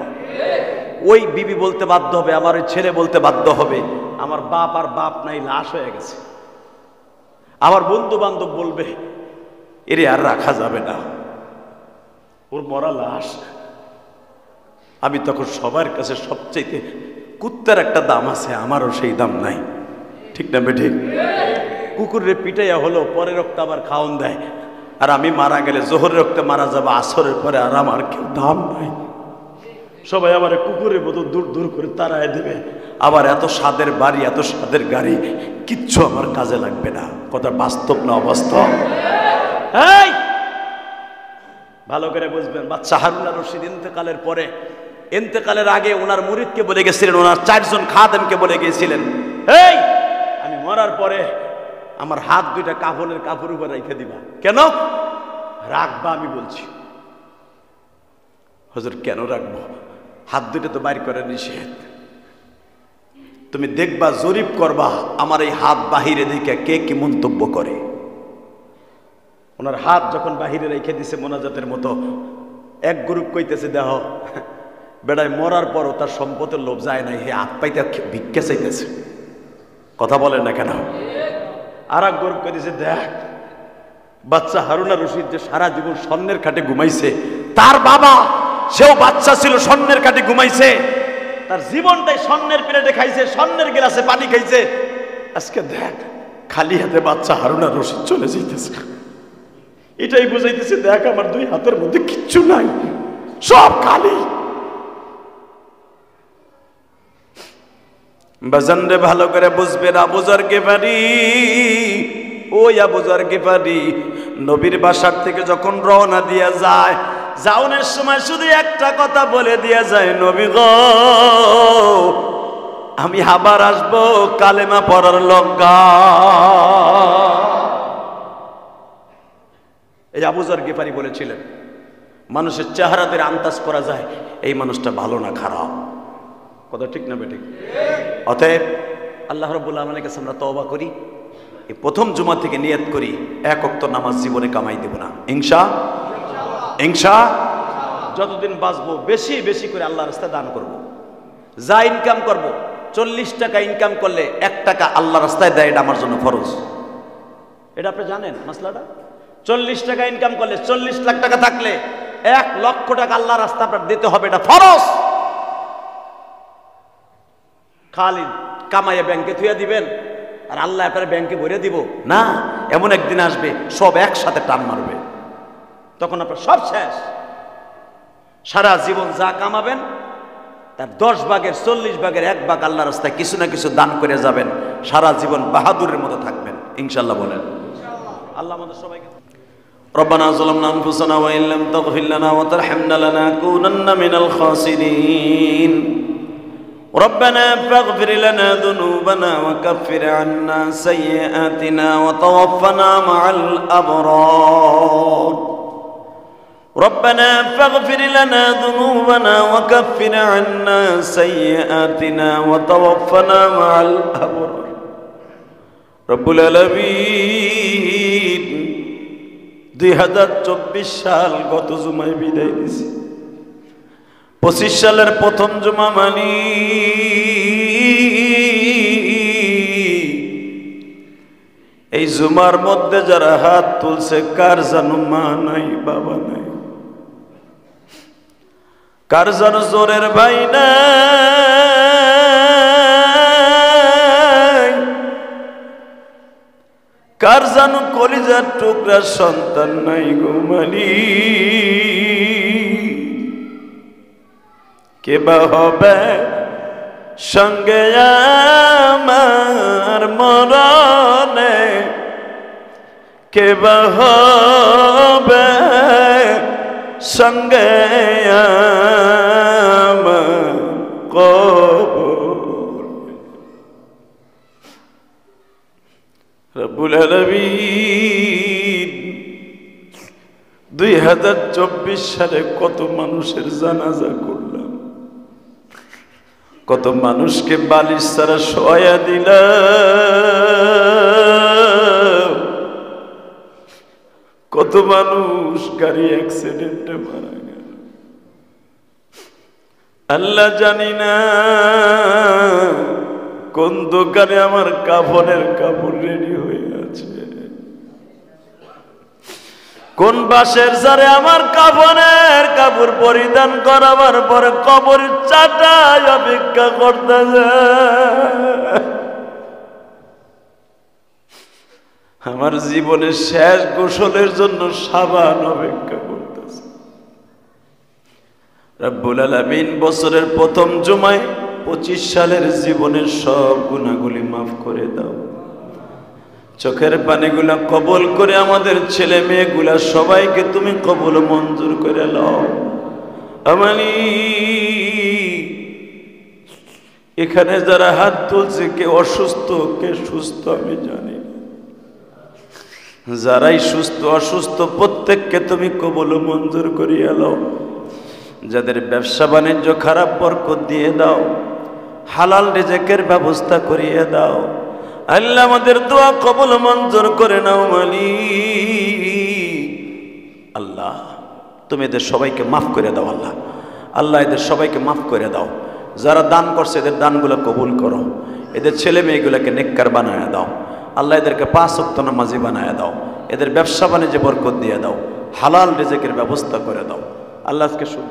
ওই বিবি বলতে বাধ্য হবে, আমার ওই ছেলে বলতে বাধ্য হবে আমার বাপ আর বাপ নাই, লাশ হয়ে গেছে। আমার বন্ধু বান্ধব বলবে এরে আর রাখা যাবে না, ওর মরা লাশ। আমি তখন সবার কাছে সবচেয়ে কুত্তার একটা দাম আছে, আমারও সেই দাম নাই, ঠিক না বেঠিক? কুকুরের পিটাইয়া হলো পরে রক্ত আবার খাওন দেয়, আর আমি মারা গেলে জোহরের রক্তে মারা যাবো আসরের পরে, আর আমার কেউ দাম নাই। সবাই আমার কুকুরের মতো দূর দূর করে তাড়ায় দেবে, আবার এত স্বাদের বাড়ি এত স্বাদের গাড়ি কিচ্ছু আমার কাজে লাগবে না। কথা বাস্তব না অবাস্তব? এই ভালো করে বুঝবেন, বাদশা হারুন আর রশিদ ইন্তেকালের পরে, ইন্তেকালের আগে ওনার মুরিদকে বলে গেছিলেন, ওনার 4 জন খাদেমকে বলে গিয়েছিলেন, এই আমি মরার পরে আমার হাত দুইটা কাফনের কাপড় উপর রেখে দিবা। কেন রাখবা? আমি বলছি। হুজুর কেন রাখবো? হাত দুইটা তো বাইর করে নিষেধ। তুমি দেখবা, জরিপ করবা আমার এই হাত বাহিরে দেখে কে কি মন্তব্য করে। ওনার হাত যখন বাহিরে রেখে দিছে মোনাজাতের মতো, এক গ্রুপ কইতেছে দেহ বেড়ায় মরার পরও তার সম্পদের লোভ যায় নাই, হে হাত পাইতে ভিক্ষা চাইতেছে। কথা বলেন না কেন? আর এক গ্রুপ কইতেছে দেখ বাচ্চা হারুন আর রশিদ যে সারা জীবন স্বর্ণের খাটে ঘুমাইছে, তার বাবা সেও বাচ্চা ছিল স্বর্ণের খাটে ঘুমাইছে, তার জীবনটাই স্বর্ণের প্লেটে খাইছে, স্বর্ণের গ্লাসে পানি খাইছে, আজকে দেখ খালি হাতে বাচ্চা হারুন আর রশিদ চলে যাইতেছে। এটাই বুঝাইতেছে দেখ আমার 2 হাতের মধ্যে কিচ্ছু নাই, সব খালি। বাজানরে ভালো করে বুঝবেন, আবু যর গিফারি, ওই আবু যর গিফারি নবীর বাসার থেকে যখন রওনা দিয়া যায়, যাওনের সময় শুধু একটা কথা বলে দিয়া যায়, নবী গো আমি আবার আসবো কালেমা পড়ার লঙ্কা। এই আবু যর গিফারি বলেছিলেন, মানুষের চেহারাদের আন্দাজ করা যায় এই মানুষটা ভালো না খারাপ। কথা ঠিক না বেঠিক? অতএব আল্লাহ রাব্বুল আলামিনের কাছে আমরা তওবা করি, এই প্রথম জুমা থেকে নিয়ত করি 1 ওয়াক্ত নামাজ জীবনে কামাই দেব না, ইনশাআল্লাহ। যতদিন বাঁচবো বেশি বেশি করে আল্লাহর রাস্তায় দান করব। যা ইনকাম করব, 40 টাকা ইনকাম করলে 1 টাকা আল্লাহর রাস্তায় দেয়, এটা আমার জন্য ফরজ। এটা আপনি জানেন মাসলাটা? 40 টাকা ইনকাম করলে, 40 লাখ টাকা থাকলে 1 লক্ষ টাকা আল্লাহর রাস্তা আপনার দিতে হবে, এটা ফরজ। খালি কামাইয়া ব্যাংকে থুয়া দিবেন আর আল্লাহ আপনার ব্যাংকে ভরে দিব না। এমন একদিন আসবে সব একসাথে টান মারবে, তখন আপনার সব শেষ। সারা জীবন যা কামাবেন তার 10 ভাগের 40 ভাগের 1 ভাগ আল্লাহর রাস্তায় কিছু না কিছু দান করে যাবেন, সারা জীবন বাহাদুরের মতো থাকবেন ইনশাআল্লাহ। বলেন আল্লাহ আমাদের সবাইকে। ربنا ظلمنا أنفسنا وإن لم تغفر لنا وترحمنا لنكونن من الخاسرين. ربنا فاغفر لنا ذنوبنا وكفر عنا سيئاتنا وتوفنا مع الأبرار. ربنا فاغفر لنا ذنوبنا وكفر عنا سيئاتنا وتوفنا مع الأبرار. رب العالمين 2024 সাল গত জুমায় বিদায় দিছি, 25 সালের প্রথম জুমা মানি এই জুমার মধ্যে যারা হাত তুলছে কার জানো মা নাই বাবা নাই, কার জানো জোরের ভাই নাই, কার জানো কলিজার টুকরা সন্তান নাই গো মানি। কে বা হবে সঙ্গে আমার মরণে, কে বা হবে সঙ্গে আমার কবরে। রব্বুল আলামিন 2024 সালে কত মানুষের জানাজা করলাম, কত মানুষকে বালিশ ছাড়া শোয়া দিলাম, কত মানুষ গাড়ি অ্যাক্সিডেন্টে মারা গেল। আল্লাহ জানি না কোন দোকানে আমার কাফনের কাপড় রেডি হয়ে আছে, কোন বাসের জারে আমার কাফনের কাপড় পরিধান করাবার পরে কবর চাটায় অপেক্ষা করতেছে। আমার জীবনের শেষ গোসলের জন্য সাবান অপেক্ষা করতেছে। রব্বুল আলামিন বছরের প্রথম জুমায় 25 সালের জীবনের সব গুনাহগুলি মাফ করে দাও। চোখের পানিগুলা কবুল করে আমাদের ছেলে মেয়েগুলা সবাইকে তুমি কবুল মঞ্জুর করে নাও। আমানি এখানে যারা হাত তুলছে কে অসুস্থ কে সুস্থ আমি জানি, যারাই সুস্থ অসুস্থ প্রত্যেককে তুমি কবুল মঞ্জুর করিয়া নাও। যাদের ব্যবসা বাণিজ্য খারাপ বরকত দিয়ে দাও, হালাল রিজিকের ব্যবস্থা করিয়ে দাও। আল্লাহ আমাদের দোয়া কবুল মঞ্জুর করে নাও মালিক। আল্লাহ তুমি এদের সবাইকে মাফ করে দাও। আল্লাহ আল্লাহ এদের সবাইকে মাফ করে দাও। যারা দান করছে এদের দানগুলো কবুল করো। এদের ছেলে মেয়েগুলোকে নেককার বানায় দাও। আল্লাহ এদেরকে 5 ওয়াক্ত নামাজি বানায় দাও। এদের ব্যবসা বাণিজ্যে বরকত দিয়ে দাও, হালাল রিজিকের ব্যবস্থা করে দাও। আল্লাহ আজকে শুন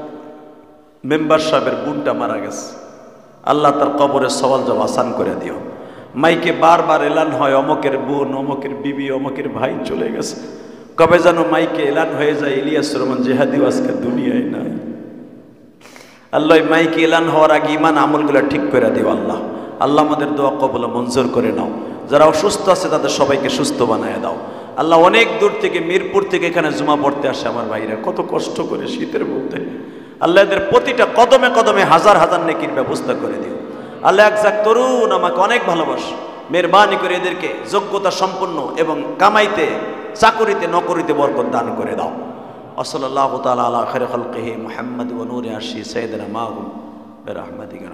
মেম্বার সাহেবের বোনটা মারা গেছে, আল্লাহ তার কবরের সওয়াল জবাব আসান করে দিও। মাইকে বারবার এলান হয় অমকের বোন, অমকের বিবি, অমকের ভাই চলে গেছে। কবে যেন মাইকে এলান হয়ে যায় ইলিয়াস রহমান জিহাদিও আজকে দুনিয়ায় নাই। আল্লাহ মাইকে এলান হওয়ার আগে ইমান আমলগুলো ঠিক করে দিও। আল্লাহ আল্লাহ আমাদের দোয়া কবুল মঞ্জুর করে নাও। যারা অসুস্থ আছে তাদের সবাইকে সুস্থ বানায় দাও। আল্লাহ অনেক দূর থেকে মিরপুর থেকে এখানে জুমা পড়তে আসে আমার ভাইরা, কত কষ্ট করে শীতের মধ্যে। আল্লাহ এদের প্রতিটা কদমে কদমে হাজার হাজার নেকির ব্যবস্থা করে দিও। আল্লাহ একজাক তরুণ আমাকে অনেক ভালোবাসে, মেহরবানি করে এদেরকে যোগ্যতা সম্পন্ন এবং কামাইতে চাকরিতে নকরিতে বরকত দান করে দাও। ওয়াসাল্লাল্লাহু তাআলা আলা খায়রি খালকিহি মুহাম্মদ ওয়া নূরি আরশি সাইয়্যিদিনা মাহুম বিরহমাতিকা।